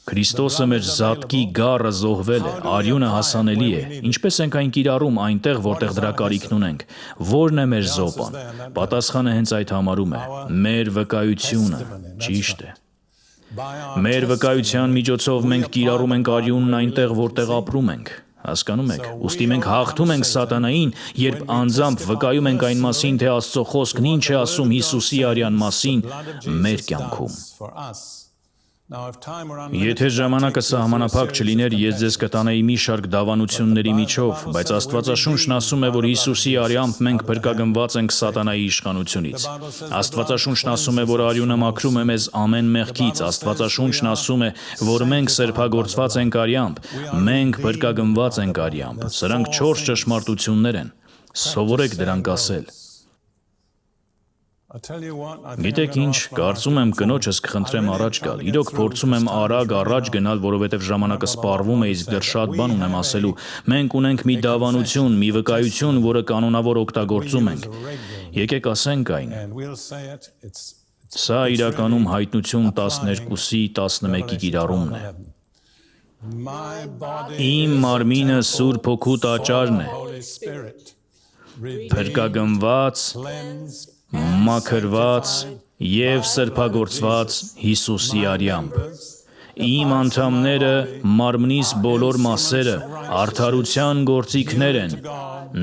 [SPEAKER 1] Քրիստոսը մեր զատկի գառը զոհվել է, արյունը հասանելի է։ Ինչպես ենք այն կիրառում այնտեղ, որտեղ դրա կարիքն ունենք։ Ո՞րն է մեր զոպան։ Պատասխանը հենց այդ համարում է՝ մեր վկայությունը։ Ճիշտ է։ Մեր վկայության միջոցով մենք կիրառում ենք արյունն այնտեղ, որտեղ ապրում ենք։ Հասկանում եք։ Ուստի մենք հաղթում ենք սատանային, երբ անձամբ վկայում ենք այն մասին, թե Աստծո խոսքն ինչ է ասում Հիսուսի արյան մասին մեր կյանքում։ Եթե ժամանակը սահմանափակ չլիներ, ես ձեզ կտանեի մի շարք դավանությունների միջով, բայց Աստվածաշունչն ասում է, որ Հիսուսի արյամբ մենք փրկագնված ենք սատանայի իշխանությունից։ Աստվածաշունչն ասում է, որ արյունը մաքրում է մեզ ամեն մեղքից։ Աստվածաշունչն ասում է, որ մենք սրբագործված ենք արյամբ, մենք փրկագնված ենք արյամբ։ Սրանք 4 ճշմարտություններ են։ Սովորեք դրանք ասել։ Գիտեք ինչ, կարծում եմ կնոջս կխնդրեմ առաջ գալ։ Իրոք փորձում եմ արագ առաջ գնալ, որովհետև ժամանակը սպառվում է, իսկ դեռ շատ բան ունեմ ասելու։ Մենք ունենք մի դավանություն, մի վկայություն, որը կանոնավոր օգտագործում ենք։ Եկեք ասենք այն։ Սա իրականում Հայտնություն 12-ի 11-ի կիրառումն է։ Իմ մարմինը Սուրբ Հոգու տաճարն է, փրկագնված, մաքրված և սրբագործված Հիսուսի արյամբ։ Իմ անդամները, մարմնիս բոլոր մասերը, արդարության գործիքներ են,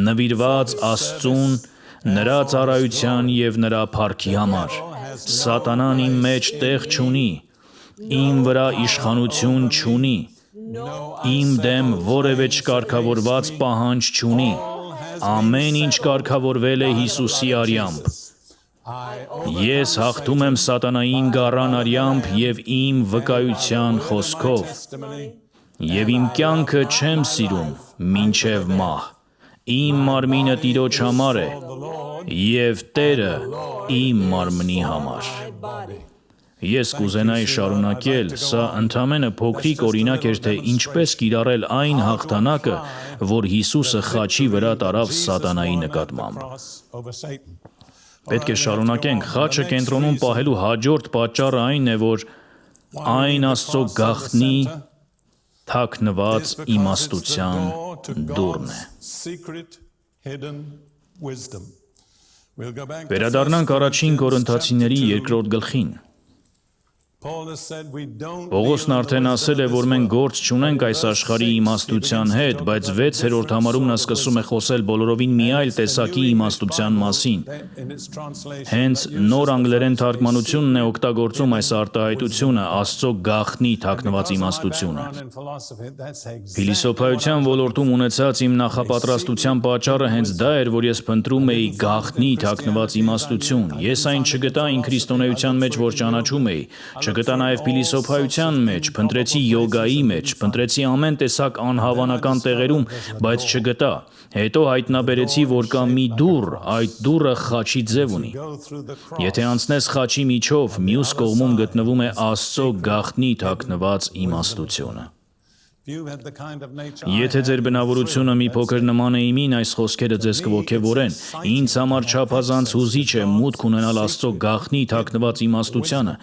[SPEAKER 1] նվիրված Աստծուն, նրա ծառայության և նրա փառքի համար։ Սատանան իմ մեջ տեղ չունի, իմ վրա իշխանություն չունի, իմ դեմ որևէ չկարգավորված պահանջ չունի։ Ամեն ինչ կարգավորվել է Հիսուսի արյամբ։ Ես հաղթում եմ սատանային գառան արյամբ և իմ վկայության խոսքով, և իմ կյանքը չեմ սիրում մինչև մահ։ Իմ մարմինը Տիրոջ համար է, և Տերը իմ մարմնի համար։ Ես կուզենայի շարունակել, սա ընդամենը փոքրիկ օրինակ էր, թե ինչպես կիրառել այն հաղթանակը, որ Հիսուսը խաչի վրա տարավ սատանայի նկատմամբ։ Պետք է շարունակենք, խաչը կենտրոնում պահելու հաջորդ պատճառը այն է, որ այն Աստծո գաղտնի թաքնված իմաստության դուռն է։ Վերադառնանք առաջին Կորինթացիների 2-րդ գլխին։ Պողոսն արդեն ասել է, որ մենք գործ չունենք այս աշխարհի իմաստության հետ, բայց 6-րդ համարում նա սկսում է խոսել բոլորովին մի այլ տեսակի իմաստության մասին։ Հենց նոր անգլերեն թարգմանությունն է օգտագործում այս արտահայտությունը՝ Աստծո գաղտնի թաքնված իմաստությունը։ Փիլիսոփայության ոլորտում ունեցած իմ նախապատրաստության պատճառը հենց դա էր, որ ես փնտրում էի գաղտնի թաքնված իմաստություն։ Ես այն չգտա այն քրիստոնեության մեջ, որ ճանաչում էի, չգտա նաև փիլիսոփայության մեջ, փնտրեցի յոգայի մեջ, փնտրեցի ամեն տեսակ անհավանական տեղերում, բայց չգտա։ Հետո հայտնաբերեցի, որ կա մի դուռ, այդ դուռը խաչի ձև ունի։ Եթե անցնես խաչի միջով, մյուս կողմում գտնվում է Աստծո գաղտնի թաքնված իմաստությունը։ Եթե ձեր բնավորությունը մի փոքր նման է իմին, այս խոսքերը ձեզ կոգևորեն։ Ինձ համար չափազանց հուզիչ է մուտք ունենալ Աստծո գաղտնի թաքնված իմաստությանը։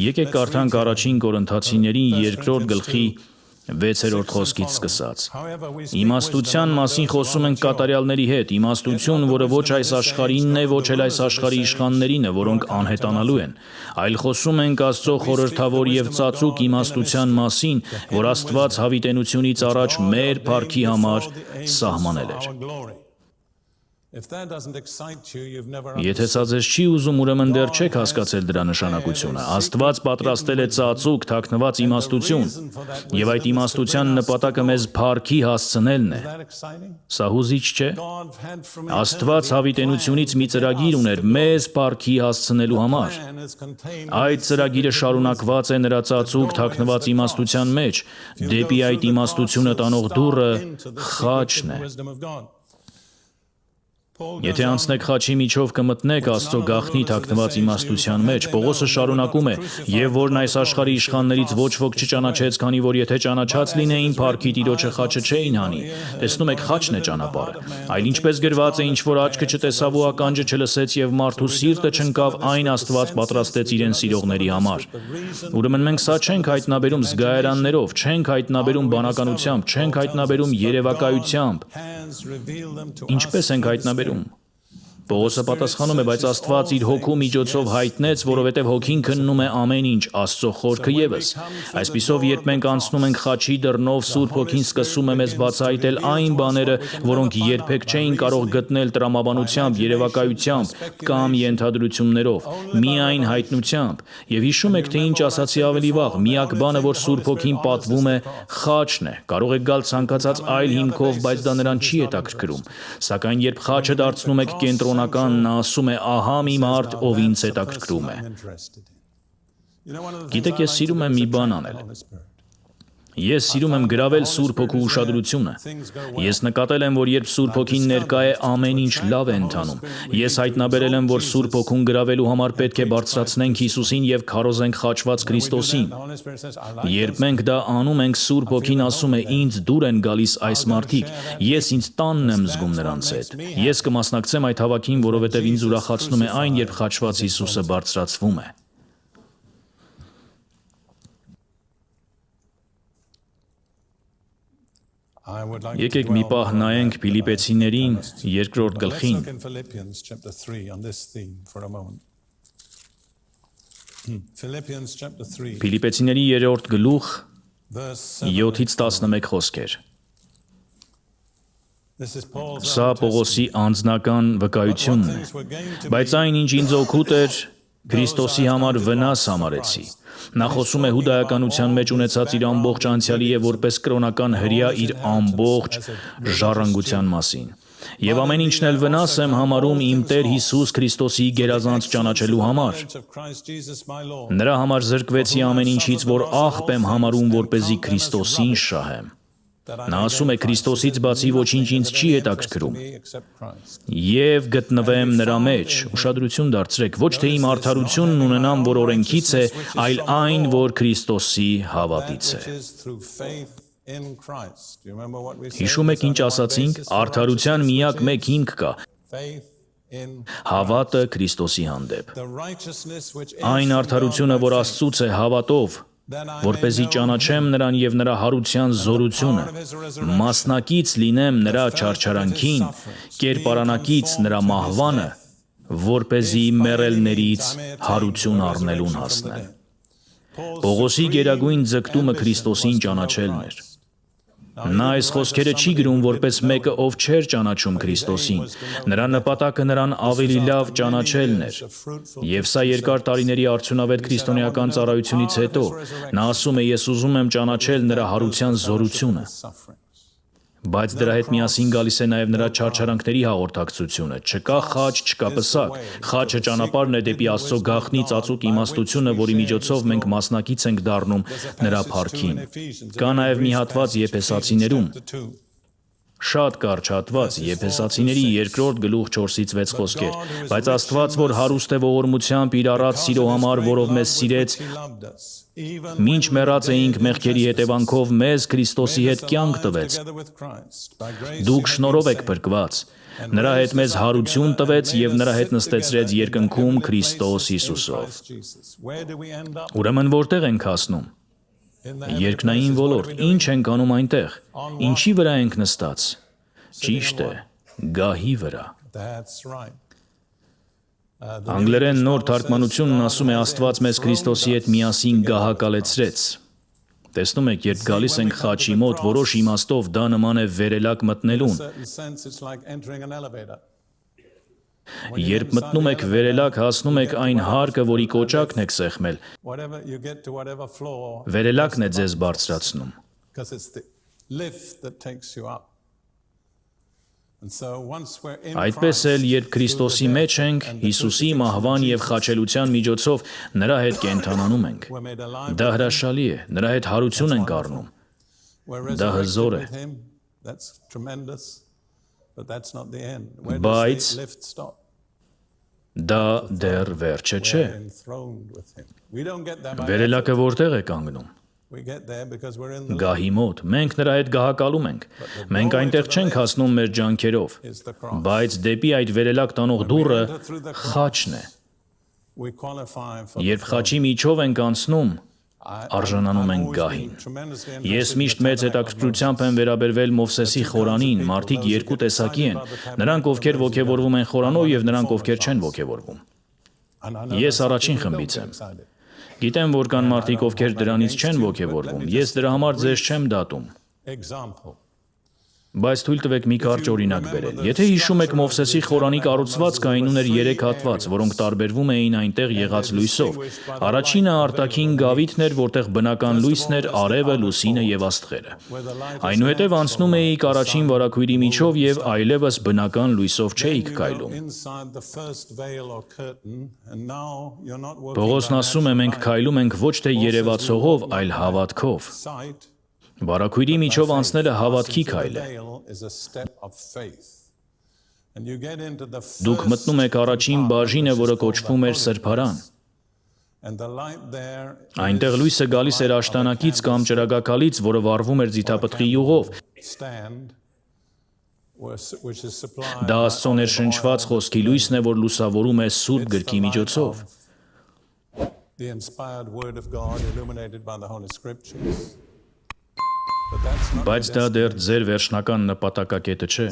[SPEAKER 1] Եկեք կարդանք առաջին Կորինթացիներին 2-րդ գլխի 6-րդ խոսքից սկսած։ Իմաստության մասին խոսում ենք կատարյալների հետ, իմաստություն, որը ոչ այս աշխարհինն է, ոչ էլ այս աշխարհի իշխաններինը, որոնք անհետանալու են, այլ խոսում ենք Աստծո խորհրդավոր եւ ծածուկ իմաստության մասին, որ Աստված հավիտենությունից առաջ մեր փառքի համար սահմանել էր։ Եթե սա ձեզ չի ուզում, ուրեմն դեռ չեք հասկացել դրա նշանակությունը։ Աստված պատրաստել է ծածուկ թաքնված իմաստություն, եւ այդ իմաստության նպատակը մեզ փառքի հասցնելն է։ Սա հուզիչ չէ։ Աստված հավիտենությունից մի ծրագիր ուներ մեզ փառքի հասցնելու համար։ Այդ ծրագիրը շարունակված է նրա ծածուկ թաքնված իմաստության մեջ։ Դեպի այդ իմաստությունը տանող դուռը խաչն է։ Եթե անցնեք խաչի միջով կմտնեք Աստծո գաղտնի թաքնված իմաստության մեջ, Պողոսը շարունակում է, եւ որն այս աշխարհի իշխաններից ոչ ոք չճանաչեց, քանի որ եթե ճանաչած լինեին, փառքի Տիրոջը խաչը չէին հանի։ Տեսնում եք, խաչն է ճանապարհը։ Այլ ինչպես գրված է, ինչ որ աչքը չտեսավ ու ականջը չլսեց եւ մարդու սիրտը չընկավ, այն Աստված պատրաստեց իրեն սիրողների համար։ Ուրեմն մենք սա չենք հայտնաբերում զգայարաններով, չենք հայտնաբերում բանականությամբ, չենք հայտնաբերում երևակայությամբ։ Ինչպես ենք հայտնաբերում։ Պողոսը պատասխանում է, բայց Աստված իր հոգու միջոցով հայտնեց, որովհետև հոգին քննում է ամեն ինչ, Աստծո խորքը ևս։ Այսպիսով, երբ մենք անցնում ենք խաչի դռնով, Սուրբ Հոգին սկսում է մեզ բացահայտել այն բաները, որոնք երբեք չէին կարող գտնել տրամաբանությամբ, երևակայությամբ կամ ենթադրություններով, միայն հայտնությամբ։ Եվ հիշում եք, թե ինչ ասացի ավելի վաղ, միակ բանը, որ Սուրբ Հոգին պատվում է, խաչն է։ Կարող եք գալ ցանկացած այլ հիմքով, բայց դա նրան չի հետաքրքրում։ Սակայն երբ խաչը դարձնում եք կենտրոնական, նա ասում է, ահա մի մարդ, ով ինձ հետաքրքրում է։ Գիտեք, ես սիրում եմ մի բան անել։ Ես սիրում եմ գրավել Սուրբ Հոգու ուշադրությունը։ Ես նկատել եմ, որ երբ Սուրբ Հոգին ներկա է, ամեն ինչ լավ է ընթանում։ Ես հայտնաբերել եմ, որ Սուրբ Հոգուն գրավելու համար պետք է բարձրացնենք Հիսուսին եւ քարոզենք խաչված Քրիստոսին։ Երբ մենք դա անում ենք, Սուրբ Հոգին ասում է, ինձ դուր են գալիս այս մարդիկ, ես ինձ տանն եմ զգում նրանց հետ։ Ես կմասնակցեմ այդ հավաքին, որովհետեւ ինձ ուրախացնում է այն, երբ խաչված Հիսուսը բարձրացվում է։ Եկեք մի պահ նայենք Փիլիպեցիներին 2-րդ գլխին։ Փիլիպեցիների 3-րդ գլուխ 7-ից 11 խոսքեր։ Սա Պողոսի անձնական վկայությունն է։ Բայց այն, ինչ ինձ օգուտ էր, Քրիստոսի համար վնաս համարեցի։ Նա խոսում է հուդայականության մեջ ունեցած իր ամբողջ անցյալի եւ որպես կրոնական հրյա իր ամբողջ ժառանգության մասին։ Եւ ամեն ինչն էլ վնաս եմ համարում իմ Տեր Հիսուս Քրիստոսի գերազանց ճանաչելու համար։ Նրա համար զրկվեցի ամեն ինչից, որ աղբ եմ համարում, որպեսզի Քրիստոսին շահեմ։ Նա ասում է, Քրիստոսից բացի ոչինչ ինձ չի հետաքրքրում։ Եվ գտնվեմ նրա մեջ, ուշադրություն դարձրեք, ոչ թե իմ արդարությունն ունենամ, որ օրենքից է, այլ այն, որ Քրիստոսի հավատից է։ Հիշում եք ինչ ասացինք, արդարության միակ մեկ հիմք կա։ Հավատը Քրիստոսի հանդեպ։ Այն արդարությունը, որ Աստծուց է հավատով, որպեսզի ճանաչեմ նրան եւ նրա հարության զորությունը, մասնակից լինեմ նրա չարչարանքին, կերպարանակից նրա մահվանը, որպեսզի մեռելներից հարություն առնելուն հասնեմ։ Պողոսի գերագույն ձգտումը Քրիստոսին ճանաչելն էր։ Նա այս խոսքերը չի գրում որպես մեկը, ով չէր ճանաչում Քրիստոսին։ Նրա նպատակը նրան ավելի լավ ճանաչելն էր։ Եվ սա երկար տարիների արդյունավետ քրիստոնեական ծառայությունից հետո, նա ասում է, ես ուզում եմ ճանաչել նրա հարության զորությունը։ Բայց դրա հետ միասին գալիս է նաև նրա չարչարանքների հաղորդակցությունը։ Չկա խաչ, չկա պսակ։ Խաչը ճանապարհն է դեպի Աստծո գաղտնի ծածուկ իմաստությունը, որի միջոցով մենք մասնակից ենք դառնում նրա փառքին։ Կա նաև մի հատված Եփեսացիներում։ Շատ կարճ հատված Եփեսացիների 2-րդ գլուխ 4-ից 6 խոսքեր։ Բայց Աստված, որ հարուստ է ողորմությամբ իր առած սիրո համար, որով մեզ սիրեց, մինչ մեռած էինք մեղքերի հետևանքով, մեզ Քրիստոսի հետ կյանք տվեց։ Դուք շնորհով եք փրկված։ Նրա հետ մեզ հարություն տվեց եւ նրա հետ նստեցրեց երկնքում Քրիստոս Հիսուսով։ Ուրեմն որտեղ ենք հասնում։ Երկնային ոլորտ, ինչ ենք անում այնտեղ, ինչի վրա ենք նստած, ճիշտ է, գահի վրա։ Անգլերեն նոր թարգմանությունն ասում է Աստված մեզ Քրիստոսի հետ միասին գահակալեցրեց։ Տեսնում եք, երբ գալիս ենք խաչի մոտ, որոշ իմաստով դա նման է վերելակ մտնելուն։ Երբ մտնում եք վերելակ, հասնում եք այն հարկը, որի կոճակն եք սեղմել, վերելակն է ձեզ բարձրացնում։ Այդպես էլ, երբ Քրիստոսի մեջ ենք, Հիսուսի մահվան և խաչելության միջոցով նրա հետ կենդանանում ենք։ Դա հրաշալի է, նրա հետ հարություն ենք առնում։ Դա հզոր է։ Բայց դա դեռ վերջը չէ։ Վերելակը որտեղ է կանգնում։ Գահի մոտ։ Մենք նրա հետ գահակալում ենք։ Մենք այնտեղ չենք հասնում մեր ջանքերով, բայց դեպի այդ վերելակ տանող դուռը խաչն է։ Երբ խաչի միջով ենք անցնում, արժանանում ենք գահին։ Ես միշտ մեծ հետաքրքրությամբ եմ վերաբերվել Մովսեսի խորանին, մարդիկ երկու տեսակի են, նրանք ովքեր ոգևորվում են խորանով եւ նրանք ովքեր չեն ոգևորվում։ Ես առաջին խմբից եմ։ Գիտեմ, որ կան մարդիկ, ովքեր դրանից չեն ոգևորվում, ես դրա համար ձեզ չեմ դատում։ Բայց թույլ տվեք մի կարճ օրինակ բերել։ Եթե հիշում եք Մովսեսի խորանի կառուցվածքը, այն ուներ 3 հատված, որոնք տարբերվում էին այնտեղ եղած լույսով։ Առաջինը արտաքին գավիթն էր, որտեղ բնական լույսն էր, արևը, լուսինը եւ աստղերը։ Այնուհետև անցնում էիք առաջին վարագույրի միջով եւ այլևս բնական լույսով չէիք քայլում։ Պողոսն ասում է, մենք քայլում ենք ոչ թե երևացողով, այլ հավատքով։ Վարագույրի միջով անցնելը հավատքի քայլ է։ Դուք մտնում եք առաջին բաժինը, որը կոչվում էր սրբարան։ Այնտեղ լույսը գալիս էր աշտանակից կամ ճրագակալից, որը վառվում էր ձիթապտղի յուղով։ Դա Աստծո ներշնչված խոսքի լույսն է, որ լուսավորում է Սուրբ գրքի միջոցով։ Բայց դա դեռ ձեր վերջնական նպատակակետը չէ։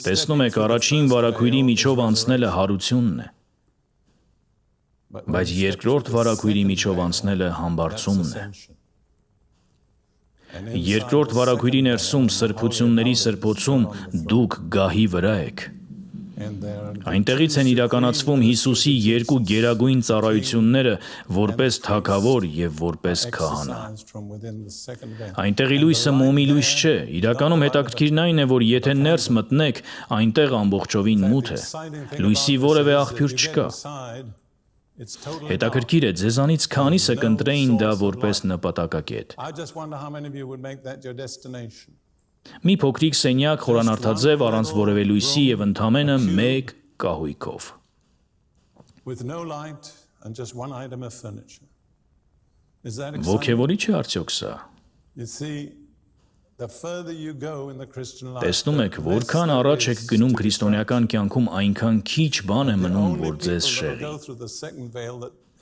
[SPEAKER 1] Տեսնում եք, առաջին վարագույրի միջով անցնելը հարությունն է։ Բայց երկրորդ վարագույրի միջով անցնելը համբարձումն է։ Երկրորդ վարագույրի ներսում սրբությունների սրբոցում դուք գահի վրա եք։ Այնտեղից են իրականացվում Հիսուսի երկու գերագույն ծառայությունները որպես թագավոր եւ որպես քահանա։ Այնտեղի լույսը մոմի լույս չէ, իրականում հետաքրքիրն այն է, որ եթե ներս մտնեք, այնտեղ ամբողջովին մութ է, լույսի որևէ աղբյուր չկա։ Հետաքրքիր է, ձեզանից քանիսը կընտրեին դա որպես նպատակակետ։ Մի փոքրիկ սենյակ խորանարդաձև առանց որևէ լույսի եւ ընդամենը մեկ կահույքով։ Ոգևորիչ է արդյոք սա։ Տեսնում եք, որքան առաջ եք գնում քրիստոնեական կյանքում, այնքան քիչ բան է մնում, որ ձեզ շեղի։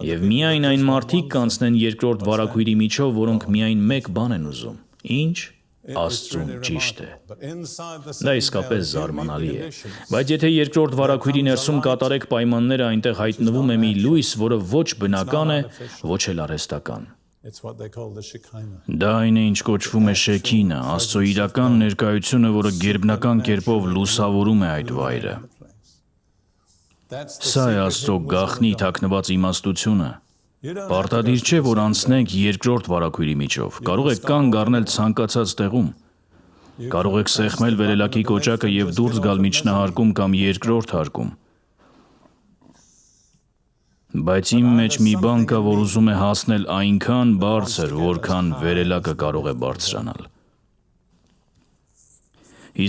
[SPEAKER 1] Եվ միայն այն մարդիկ կանցնեն երկրորդ վարագույրի միջով, որոնք միայն մեկ բան են ուզում։ Ինչ։ Աստծուն ճիշտ է։ Դա իսկապես զարմանալի է։ Բայց եթե երկրորդ վարագույրի ներսում կատարեք պայմանները, այնտեղ հայտնվում է մի լույս, որը ոչ բնական է, ոչ էլ արհեստական։ Դա այն է, ինչ կոչվում է Շեքինա, Աստծո իրական ներկայությունը, որը գերբնական կերպով լուսավորում է այդ վայրը։ Սա է Աստծո գաղտնի թաքնված իմաստությունը։ Պարտադիր չէ, որ անցնեք երկրորդ վարագույրի միջով։ Կարող եք կանգ առնել ցանկացած տեղում։ Կարող եք սեղմել վերելակի կոճակը եւ դուրս գալ միջնահարկում կամ երկրորդ հարկում։ Բայց իմ մեջ մի բան կա, որ ուզում է հասնել այնքան բարձր, որքան վերելակը կարող է բարձրանալ։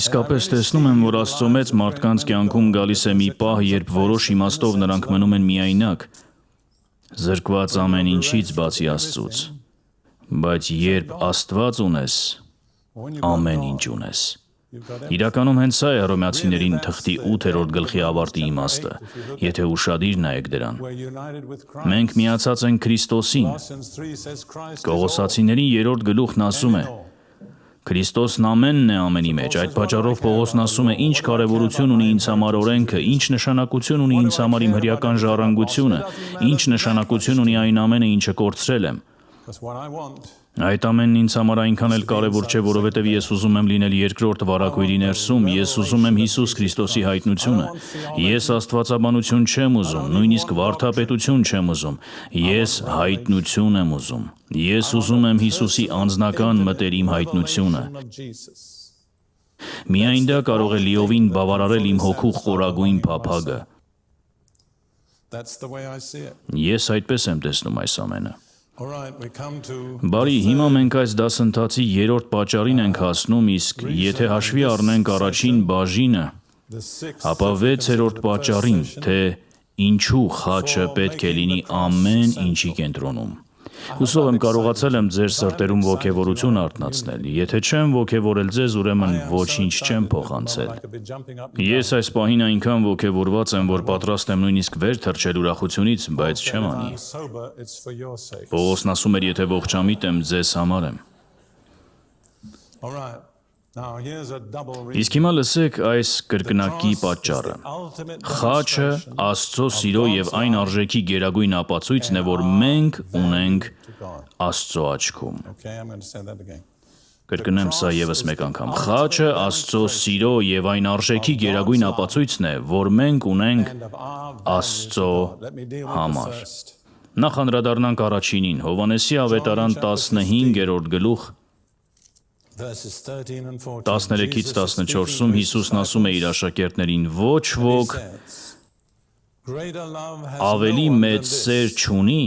[SPEAKER 1] Իսկապես տեսնում եմ, որ Աստծո մեծ մարդկանց կյանքում գալիս է մի պահ, երբ որոշ իմաստով նրանք մնում են միայնակ, զրկված ամեն ինչից բացի Աստծուց, բայց երբ Աստված ունես, ամեն ինչ ունես։ Իրականում հենց սա է Հռոմեացիներին թղթի 8-րդ գլխի ավարտի իմաստը, եթե ուշադիր նայեք դրան։ Մենք միացած ենք Քրիստոսին։ Կողոսացիներին 3-րդ գլուխն ասում է. Քրիստոսն ամենն է ամենի մեջ, այդ պատճառով Պողոսն ասում է, ինչ կարևորություն ունի ինձ համար օրենքը, ինչ նշանակություն ունի ինձ համար իմ հրեական ժառանգությունը, ինչ նշանակություն ունի այն ամենը, ինչը կորցրել եմ։ Այդ ամենն ինձ համար այնքան էլ կարևոր չէ, որովհետև ես ուզում եմ լինել երկրորդ վարագույրի ներսում, ես ուզում եմ Հիսուս Քրիստոսի հայտնությունը։ Ես աստվածաբանություն չեմ ուզում, նույնիսկ վարդապետություն չեմ ուզում, ես հայտնություն եմ ուզում։ Ես ուզում եմ Հիսուսի անձնական մտերիմ հայտնությունը։ Միայն դա կարող է լիովին բավարարել իմ հոգու խորագույն փափագը։ Ես այդպես եմ տեսնում այս ամենը։ Բարի, հիմա մենք այս դասընթացի 3-րդ պատճառին ենք հասնում, իսկ եթե հաշվի առնենք առաջին բաժինը, Ապա 6-րդ պատճառին, թե ինչու խաչը պետք է լինի ամեն ինչի կենտրոնում։ Հուսով եմ կարողացել եմ ձեր սրտերում ոգևորություն արթնացնել։ Եթե չեմ ոգևորել ձեզ, ուրեմն ոչինչ չեմ փոխանցել։ Ես այս պահին այնքան ոգևորված եմ, որ պատրաստ եմ նույնիսկ վեր թռչել ուրախությունից, բայց չեմ անի։ Պողոսն ասում էր, եթե ողջամիտ եմ, ձեզ համար եմ։ Իսկ հիմա լսեք այս կրկնակի պատճառը։ Խաչը Աստծո սիրո եւ այն արժեքի գերագույն ապացույցն է, որ մենք ունենք Աստծո աչքում։ Կրկնեմ սա եւս մեկ անգամ։ Խաչը Աստծո սիրո եւ այն արժեքի գերագույն ապացույցն է, որ մենք ունենք Աստծո համար։ Նախ անդրադառնանք առաջինին, Հովհաննեսի ավետարան 15-րդ գլուխ 13-ից 14-ում Հիսուսն ասում է իր աշակերտներին. ոչ ոք ավելի մեծ սեր չունի,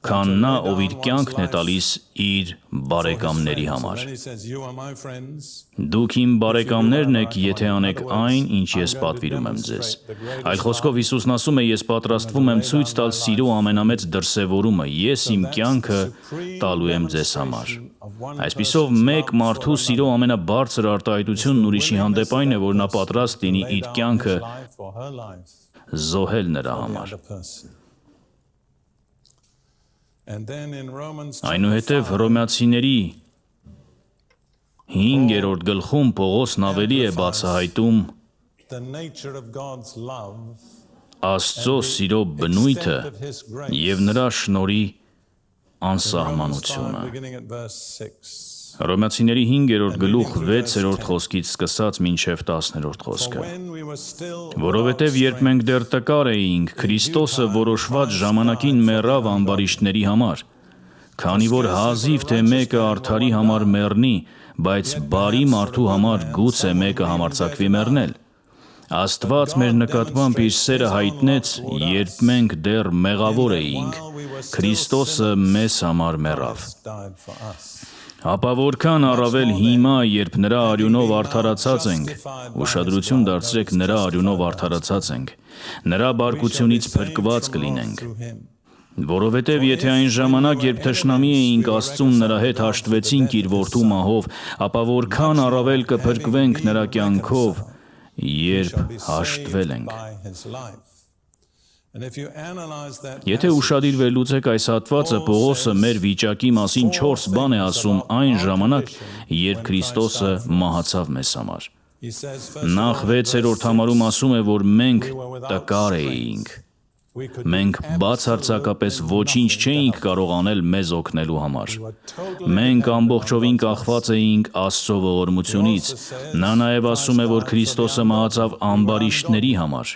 [SPEAKER 1] քան նա, ով իր կյանքն է տալիս իր բարեկամների համար։ Դուք իմ բարեկամներն եք, եթե անեք այն, ինչ ես պատվիրում եմ ձեզ։ Այլ խոսքով Հիսուսն ասում է, ես պատրաստվում եմ ցույց տալ սիրո ամենամեծ դրսևորումը, ես իմ կյանքը տալու եմ ձեզ համար։ Այսպիսով, մեկ մարդու սիրո ամենաբարձր արտահայտությունն ուրիշի հանդեպ այն է, որ նա պատրաստ լինի իր կյանքը զոհել նրա համար։ Այնուհետև Հռոմեացիների 5-րդ գլխում Պողոսն ավելի է բացահայտում Աստծո սիրո բնույթը և նրա շնորհի անսահմանությունը։ Հռոմեացիների 5-րդ գլուխ 6-րդ խոսքից սկսած մինչև 10-րդ խոսքը։ Որովհետև երբ մենք դեռ տկար էինք, Քրիստոսը որոշված ժամանակին մեռավ ամբարիշտների համար, քանի որ հազիվ թե մեկը արդարի համար մեռնի, բայց բարի մարդու համար գուցե մեկը համարձակվի մեռնել։ Աստված մեր նկատմամբ իր սերը հայտնեց, երբ մենք դեռ մեղավոր էինք, Քրիստոսը մեզ համար մեռավ։ Ապա որքան առավել հիմա, երբ նրա արյունով արդարացած ենք, ուշադրություն դարձրեք նրա արյունով արդարացած ենք, նրա բարկությունից փրկված կլինենք։ Որովհետև եթե այն ժամանակ, երբ թշնամի էինք Աստծուն, նրա հետ հաշտվեցինք իր որդու մահով, ապա որքան առավել կփրկվենք նրա կյանքով, երբ հաշտվել ենք։ Եթե ուշադիր վերլուծեք այս հատվածը, Պողոսը մեր վիճակի մասին 4 բան է ասում այն ժամանակ, երբ Քրիստոսը մահացավ մեզ համար։ Նախ 6-րդ համարում ասում է, որ մենք տկար էինք։ Մենք բացարձակապես ոչինչ չէինք կարող անել մեզ օգնելու համար։ Մենք ամբողջովին կախված էինք Աստծո ողորմությունից։ Նա նաև ասում է, որ Քրիստոսը մահացավ ամբարիշտների համար։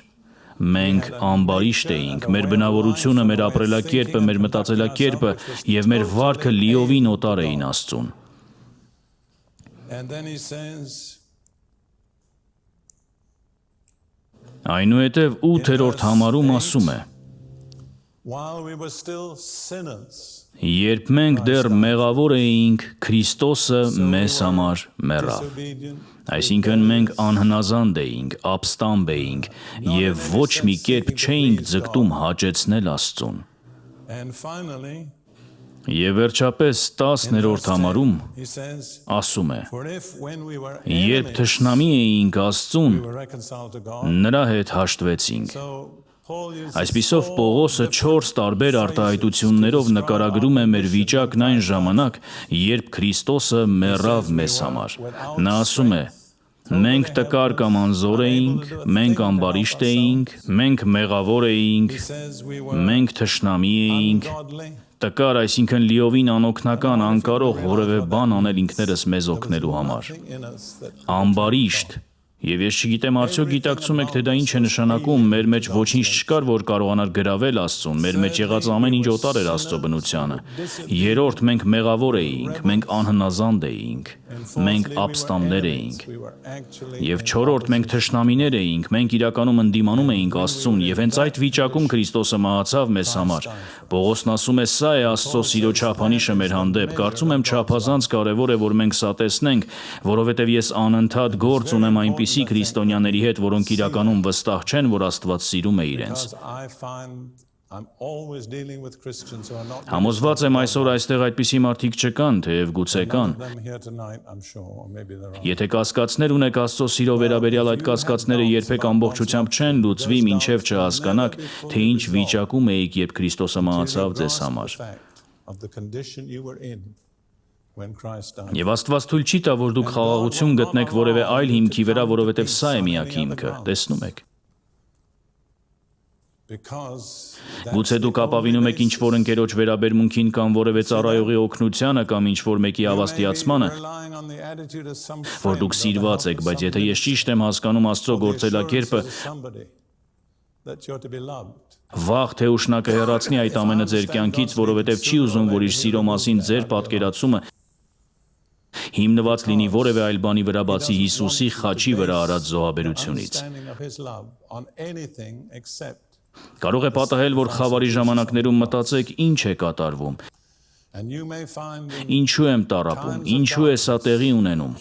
[SPEAKER 1] Մենք ամբարիշտ էինք, մեր բնավորությունը, մեր ապրելակերպը, մեր մտածելակերպը և մեր վարքը լիովին օտար էին Աստծուն։ Այնուհետև 8-րդ համարում ասում է. Երբ մենք դեռ մեղավոր էինք, Քրիստոսը մեզ համար մեռավ։ Այսինքն մենք անհնազանդ էինք, ապստամբ էինք և ոչ մի կերպ չէինք ձգտում հաճեցնել Աստծուն։ Եվ վերջապես 10-րդ համարում ասում է. Երբ թշնամի էինք Աստծուն, նրա հետ հաշտվեցինք։ Այսպիսով Պողոսը 4 տարբեր արտահայտություններով նկարագրում է մեր վիճակն այն ժամանակ, երբ Քրիստոսը մեռավ մեզ համար։ Նա ասում է. մենք տկար կամ անզոր էինք, մենք ամբարիշտ էինք, մենք մեղավոր էինք, մենք թշնամի էինք, տկար, այսինքն լիովին անօգնական, անկարող որևէ բան անել ինքներս մեզ օգնելու համար։ Ամբարիշտ, եւ ես չգիտեմ արդյոք գիտակցում եք, թե դա ինչ է նշանակում, մեր մեջ ոչինչ չկար, որ կարողանար գրավել Աստծուն, մեր մեջ եղած ամեն ինչ օտար էր Աստծո բնությանը։ Երրորդ, մենք մեղավոր էինք, մենք անհնազանդ էինք, մենք ապստամբներ էինք։ Եվ չորրորդ, մենք թշնամիներ էինք, մենք իրականում ընդդիմանում էինք Աստծուն, եւ հենց այդ վիճակում Քրիստոսը մահացավ մեզ համար։ Պողոսն ասում է, սա է Աստծո սիրո չափանիշը մեր հանդեպ։ Կարծում եմ չափազանց կարևոր է, որ մենք սա տեսնենք, որովհետև ես անընդհատ գործ ունեմ այնպիսի այդպիսի քրիստոնյաների հետ, որոնք իրականում վստահ չեն, որ Աստված սիրում է իրենց։ Համոզված եմ այսօր այստեղ այդպիսի մարդիկ չկան, թեև գուցե կան։ Եթե կասկածներ ունեք Աստծո սիրո վերաբերյալ, այդ կասկածները երբեք ամբողջությամբ չեն լուծվի, մինչև չհասկանաք, թե ինչ վիճակում էիք, երբ Քրիստոսը մահացավ ձեզ համար։ Եվ Աստված թույլ չի տա, որ դուք խաղաղություն գտնեք որևէ այլ հիմքի վրա, որովհետև սա է միակ հիմքը, տեսնում եք։ Գուցե դուք ապավինում եք ինչ-որ ընկերոջ վերաբերմունքին կամ որևէ ծառայողի օգնությանը կամ ինչ-որ մեկի ավաստիացմանը, որ դուք սիրված եք, բայց եթե ես ճիշտ եմ հասկանում Աստծո գործելակերպը, վաղ թե ուշ նա կհեռացնի այդ ամենը ձեր կյանքից, որովհետև չի ուզում, որ իր սիրո մասին ձեր պատկերացումը հիմնված լինի որևէ այլ բանի վրա, բացի Հիսուսի խաչի վրա արած զոհաբերությունից։ Կարող է պատահել, որ խավարի ժամանակներում մտածեք, ինչ է կատարվում, ինչու եմ տառապում, ինչու է սա տեղի ունենում։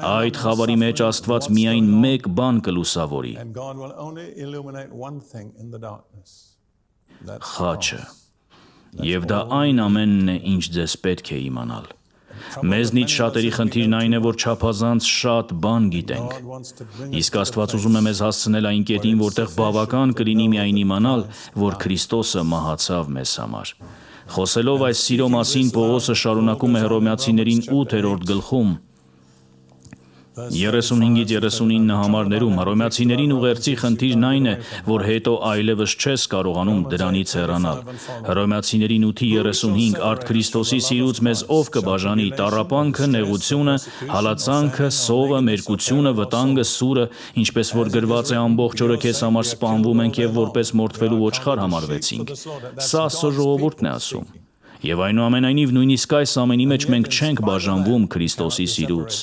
[SPEAKER 1] Այդ խավարի մեջ Աստված միայն մեկ բան կլուսավորի՝ խաչը։ Եվ դա այն ամենն է, ինչ ձեզ պետք է իմանալ։ Մեզնից շատերի խնդիրն այն է, որ չափազանց շատ բան գիտենք։ Իսկ Աստված ուզում է մեզ հասցնել այն կետին, որտեղ բավական կլինի միայն իմանալ, որ Քրիստոսը մահացավ մեզ համար։ Խոսելով այս սիրո մասին, Պողոսը շարունակում է Հռոմեացիներին 8-րդ գլխում 35-ից 39 համարներում Հռոմեացիներին ուղերձի խնդիրն այն է, որ հետո այլևս չես կարողանում դրանից հեռանալ։ Հռոմեացիներին 8:35 Արդ Քրիստոսի սիրուց մեզ ով կբաժանի տառապանքը, նեղությունը, հալածանքը, սովը, մերկությունը, վտանգը, սուրը, ինչպես որ գրված է ամբողջ օրը քեզ համար սպանվում ենք եւ որպես մորթվելու ոչխար համարվեցինք։ Սա Աստծո ժողովուրդն է ասում։ Եվ այնուամենայնիվ նույնիսկ այս ամենի մեջ մենք չենք բաժանվում Քրիստոսի սիրուց։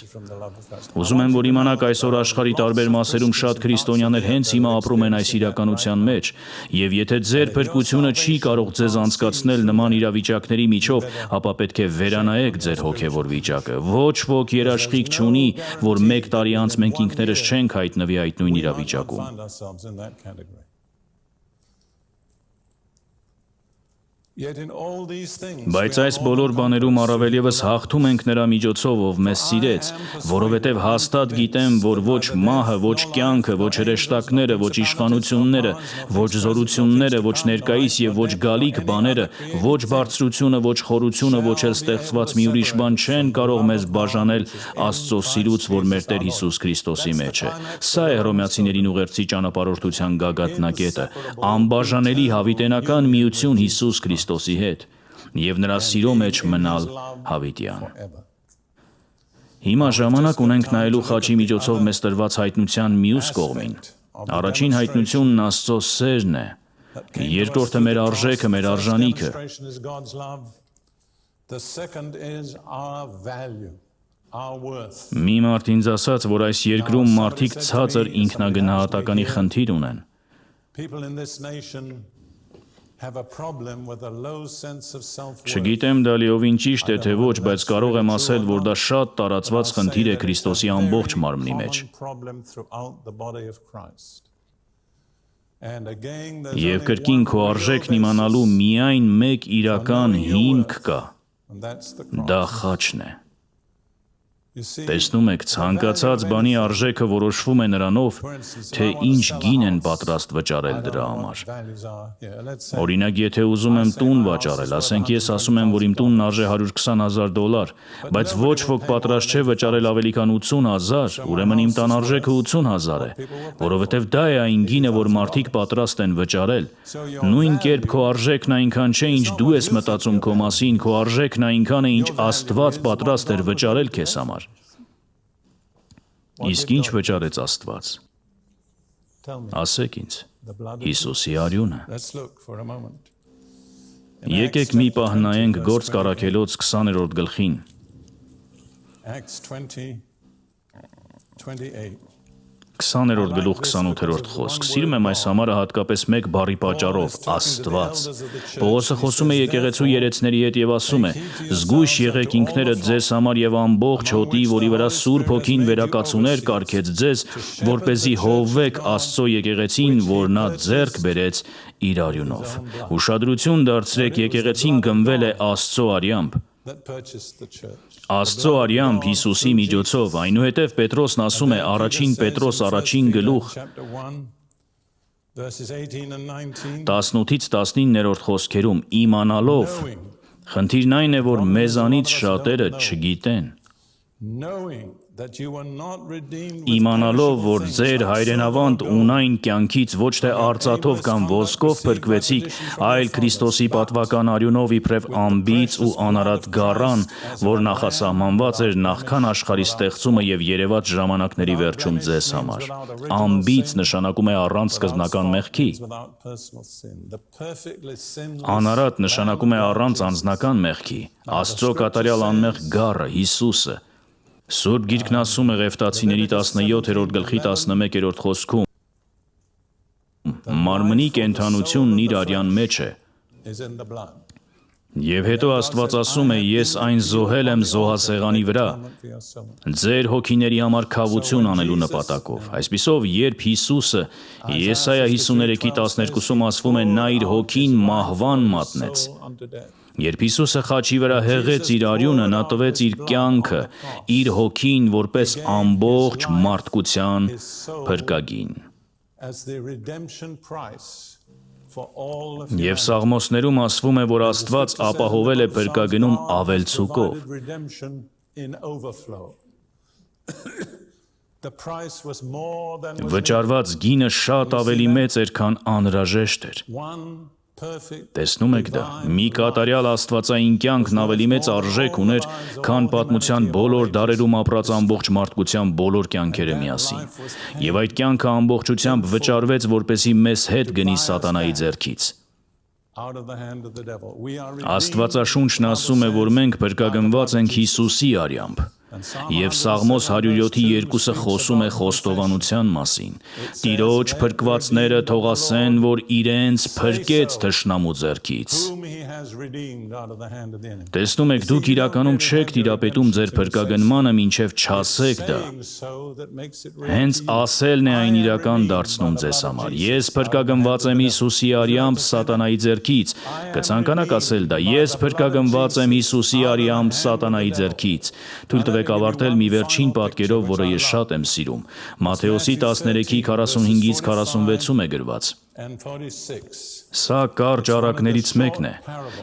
[SPEAKER 1] Ուզում եմ, որ իմանաք, այսօր աշխարհի տարբեր մասերում շատ քրիստոնյաներ հենց հիմա ապրում են այս իրականության մեջ, եւ եթե ձեր փրկությունը չի կարող ձեզ անցկացնել նման իրավիճակների միջով, ապա պետք է վերանայեք ձեր հոգեվոր վիճակը։ Ոչ ոք երաշխիք չունի, որ 1 տարի անց մենք ինքներս չենք հայտնվի այդ նույն իրավիճակում։ Բայց այս բոլոր բաներում առավել ևս հաղթում ենք նրա միջոցով, ով մեզ սիրեց, որովհետև հաստատ գիտեմ, որ ոչ մահը, ոչ կյանքը, ոչ հրեշտակները, ոչ իշխանությունները, ոչ զորությունները, ոչ ներկայիս եւ ոչ գալիք բաները, ոչ բարձրությունը, ոչ խորությունը, ոչ էլ ստեղծված մի ուրիշ բան չեն կարող մեզ բաժանել Աստծո սիրուց, որ մեր Տեր Հիսուս Քրիստոսի մեջ է։ Սա է Հռոմեացիներին ուղերձի ճանապարհորդության գագաթնակետը, անբաժանելի հավիտենական միություն Հիսուս Քրիստոսի հետ եւ նրա սիրո մեջ մնալ հավիտյան։ Հիմա ժամանակ ունենք նայելու խաչի միջոցով մեզ տրված հայտնության մյուս կողմին։ Առաջին հայտնությունն Աստծո սերն է, երկրորդը մեր արժեքը, մեր արժանիքը։ Մի մարդ ինձ ասաց, որ այս երկրում մարդիկ ցածր ինքնագնահատականի խնդիր ունեն։ Չգիտեմ դա լիովին ճիշտ է թե ոչ, բայց կարող եմ ասել, որ դա շատ տարածված խնդիր է Քրիստոսի ամբողջ մարմնի մեջ։ Եվ կրկին քո արժեքն իմանալու միայն մեկ իրական հիմք կա, դա խաչն է։ Տեսնում եք, ցանկացած բանի արժեքը որոշվում է նրանով, թե ինչ գին են պատրաստ վճարել դրա համար։ Օրինակ, եթե ուզում եմ տուն վաճառել, ասենք ես ասում եմ, որ իմ տունն արժե $120,000, բայց ոչ ոք պատրաստ չէ վճարել ավելի քան 80,000, ուրեմն իմ տան արժեքը 80,000 է, որովհետև դա է այն գինը, որ մարդիկ պատրաստ են վճարել։ Նույն կերպ քո արժեքն այնքան չէ, ինչ դու ես մտածում քո մասին, քո արժեքն այնքան է, ինչ Աստված պատրաստ էր վճարել քեզ համար։ Իսկ ինչ վճարեց Աստված։ Ասեք ինձ, Հիսուսի արյունը։ Եկեք մի պահ նայենք Գործք առաքելոց 20-րդ գլխին։ 20-րդ գլուխ 28-րդ խոսք։ Սիրում եմ այս համարը հատկապես մեկ բառի պատճառով՝ Աստված։ Պողոսը խոսում է եկեղեցու երեցների հետ եւ ասում է. «Զգույշ եղեք ինքներդ ձեզ համար եւ ամբողջ հոտի, որի վրա Սուրբ Հոգին վերակացուներ կարգեց ձեզ, որպեսզի հովվեք Աստծո եկեղեցին, որ նա ձեռք բերեց իր արյունով»։ Ուշադրություն դարձրեք, եկեղեցին գնվել է Աստծո արյամբ։ Աստծո արյամբ Հիսուսի միջոցով, այնուհետև Պետրոսն ասում է առաջին Պետրոս առաջին գլուխ 18-ից 19-րդ խոսքերում, իմանալով, խնդիրն այն է, որ մեզանից շատերը չգիտեն։ Իմանալով, որ ձեր հայրենավանդ ունայն կյանքից ոչ թե արծաթով կամ ոսկով փրկվեցիք, այլ Քրիստոսի պատվական արյունով իբրև անբիծ ու անարատ գառան, որ նախասահմանված էր նախքան աշխարհի ստեղծումը եւ երևած ժամանակների վերջում ձեզ համար։ Անբիծ նշանակում է առանց սկզբնական մեղքի։ Անարատ նշանակում է առանց անձնական մեղքի։ Աստծո կատարյալ անմեղ գառը Հիսուսը։ Սուրբ Գիրքն ասում է Ղևտացիների 17-րդ գլխի 11-րդ խոսքում. «Մարմնի կենդանությունն իր արյան մեջ է»։ Եվ հետո Աստված ասում է. «Ես այն զոհել եմ զոհասեղանի վրա, ձեր հոգիների համար քավություն անելու նպատակով»։ Այսպիսով, երբ Հիսուսը Եսայա 53:12-ում ասվում է. «Նա իր հոգին մահվան մատնեց»։ Երբ Հիսուսը խաչի վրա հեղեց իր արյունը, նա տվեց իր կյանքը, իր հոգին, որպես ամբողջ մարդկության փրկագին։ Եվ Սաղմոսներում ասվում է, որ Աստված ապահովել է փրկագնում ավելցուկով։ Վճարված գինը շատ ավելի մեծ էր, քան անհրաժեշտ էր։ Տեսնում եք դա, մի կատարյալ աստվածային կյանքն ավելի մեծ արժեք ուներ, քան պատմության բոլոր դարերում ապրած ամբողջ մարդկության բոլոր կյանքերը միասին։ Եվ այդ կյանքը ամբողջությամբ վճարվեց, որպեսզի մեզ հետ գնի սատանայի ձեռքից։ Աստվածաշունչն ասում է, որ մենք փրկագնված ենք Հիսուսի արյամբ։ Եվ Սաղմոս 107:2-ը խոսում է խոստովանության մասին։ Տիրոջ փրկվածները թող ասեն, որ իրենց փրկեց թշնամու ձեռքից։ Տեսնում եք, դուք իրականում չեք տիրապետում ձեր փրկագնմանը, մինչև չասեք դա։ Հենց ասելն է այն իրական դարձնում ձեզ համար։ Ես փրկագնված եմ Հիսուսի արյամբ սատանայի ձեռքից։ Կցանկանաք ասել դա. ես փրկագնված եմ Հիսուսի արյամբ սատանայի ձեռքից։ Թույլ տվեք ավարտել մի վերջին պատկերով, որը ես շատ եմ սիրում։ Մատթեոսի 13:45-ից 46-ում է գրված. Սա կարճ առակներից մեկն է։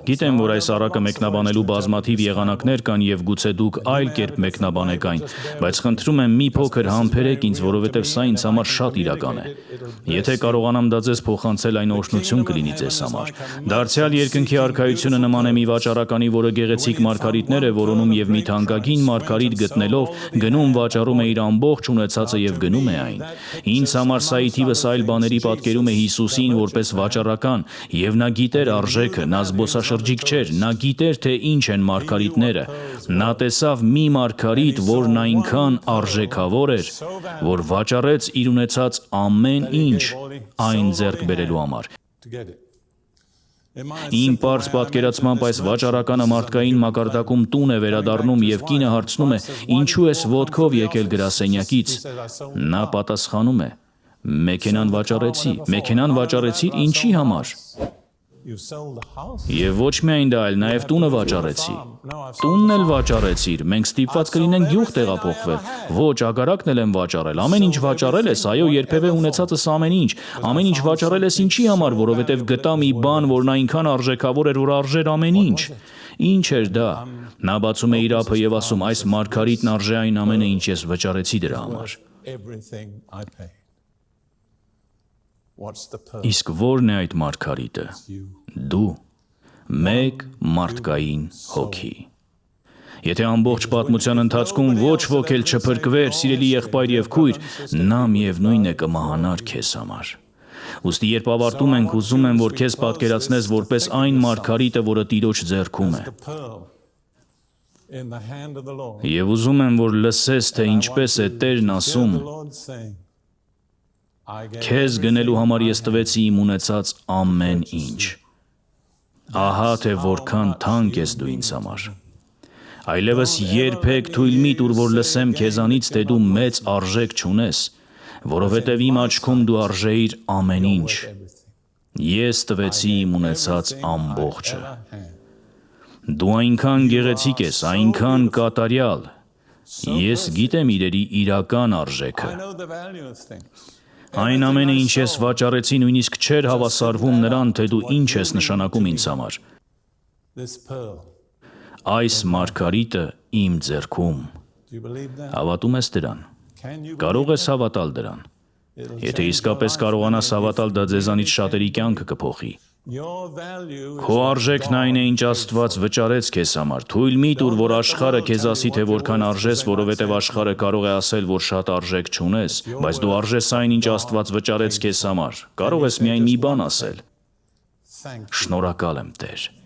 [SPEAKER 1] Գիտեմ, որ այս առակը մեկնաբանելու բազմաթիվ եղանակներ կան եւ գուցե դուք այլ կերպ մեկնաբանեք այն, բայց խնդրում եմ մի փոքր համբերեք ինձ, որովհետեւ սա ինձ համար շատ իրական է։ Եթե կարողանամ դա ձեզ փոխանցել, այն օրհնություն կլինի ձեզ համար։ Դարձյալ երկնքի արքայությունը նման է մի վաճառականի, որը գեղեցիկ մարգարիտներ է որոնում եւ մի թանկագին մարգարիտ գտնելով գնում վաճառում է իր ամբողջ ունեցածը եւ գնում է այն։ Ինձ համար սա ի թիվս այլ բաների պատկերում է Հիսուսին որպես վաճառական, եւ նա գիտեր արժեքը, նա զբոսաշրջիկ չէր, նա գիտեր, թե ինչ են մարգարիտները։ Նա տեսավ մի մարգարիտ, որն այնքան արժեքավոր էր, որ վաճառեց իր ունեցած ամեն ինչ այն ձեռք բերելու համար։ Իմ պարզ պատկերացմամբ այս վաճառականը մարդկային մակարդակում տուն է վերադառնում եւ կինը հարցնում է. ինչու ես ոտքով եկել գրասենյակից։ Նա պատասխանում է. մեքենան վաճառեցի։ Մեքենան վաճառեցիր ինչի համար։ Եվ ոչ միայն դա, այլ նաև տունը վաճառեցի։ Տունն էլ վաճառեցիր, մենք ստիպված կլինենք գյուղ տեղափոխվել։ Ոչ, ագարակն էլ եմ վաճառել։ Ամեն ինչ վաճառել ես, այո, երբևէ ունեցածս ամեն ինչ։ Ամեն ինչ վաճառել ես ինչի համար, որովհետև գտա մի բան, որն այնքան արժեքավոր էր, որ արժեր ամեն ինչ։ Ինչ էր դա։ Նա բացում է իր ափը եւ ասում. այս մարգարիտն արժե այն ամենը, ինչ ես վճարեցի դրա համար։ Իսկ ո՞րն է այդ մարգարիտը։ Դու, մեկ մարդկային հոգի։ Եթե ամբողջ պատմության ընթացքում ոչ ոք էլ չփրկվեր, սիրելի եղբայր եւ քույր, նա միևնույն է կմահանար քեզ համար։ Ուստի երբ ավարտում ենք, ուզում եմ, որ քեզ պատկերացնես որպես այն մարգարիտը, որը Տիրոջ ձեռքում է։ Եվ ուզում եմ, որ լսես, թե ինչպես է Տերն ասում. Քեզ գնելու համար ես տվեցի իմ ունեցած ամեն ինչ։ Ահա թե որքան թանկ ես դու ինձ համար։ Այլևս երբեք թույլ մի տուր, որ լսեմ քեզանից, թե դու մեծ արժեք չունես, որովհետև իմ աչքում դու արժեիր ամեն ինչ։ Ես տվեցի իմ ունեցած ամբողջը։ Դու այնքան գեղեցիկ ես, այնքան կատարյալ։ Ես գիտեմ իրերի իրական արժեքը։ Այն ամենը, ինչ ես վաճառեցի, նույնիսկ չէր հավասարվում նրան, թե դու ինչ ես նշանակում ինձ համար։ Այս մարգարիտը իմ ձեռքում։ Հավատում ես դրան։ Կարող ես հավատալ դրան։ Եթե իսկապես կարողանաս հավատալ, դա ձեզանից շատերի կյանքը կփոխի։ Քո արժեքն այն է, ինչ Աստված վճարեց քեզ համար։ Թույլ մի տուր, որ աշխարհը քեզ ասի, թե որքան արժես, որովհետև աշխարհը կարող է ասել, որ շատ արժեք չունես, բայց դու արժես այն, ինչ Աստված վճարեց քեզ համար։ Կարող ես միայն մի բան ասել. Շնորհակալ եմ, Տեր։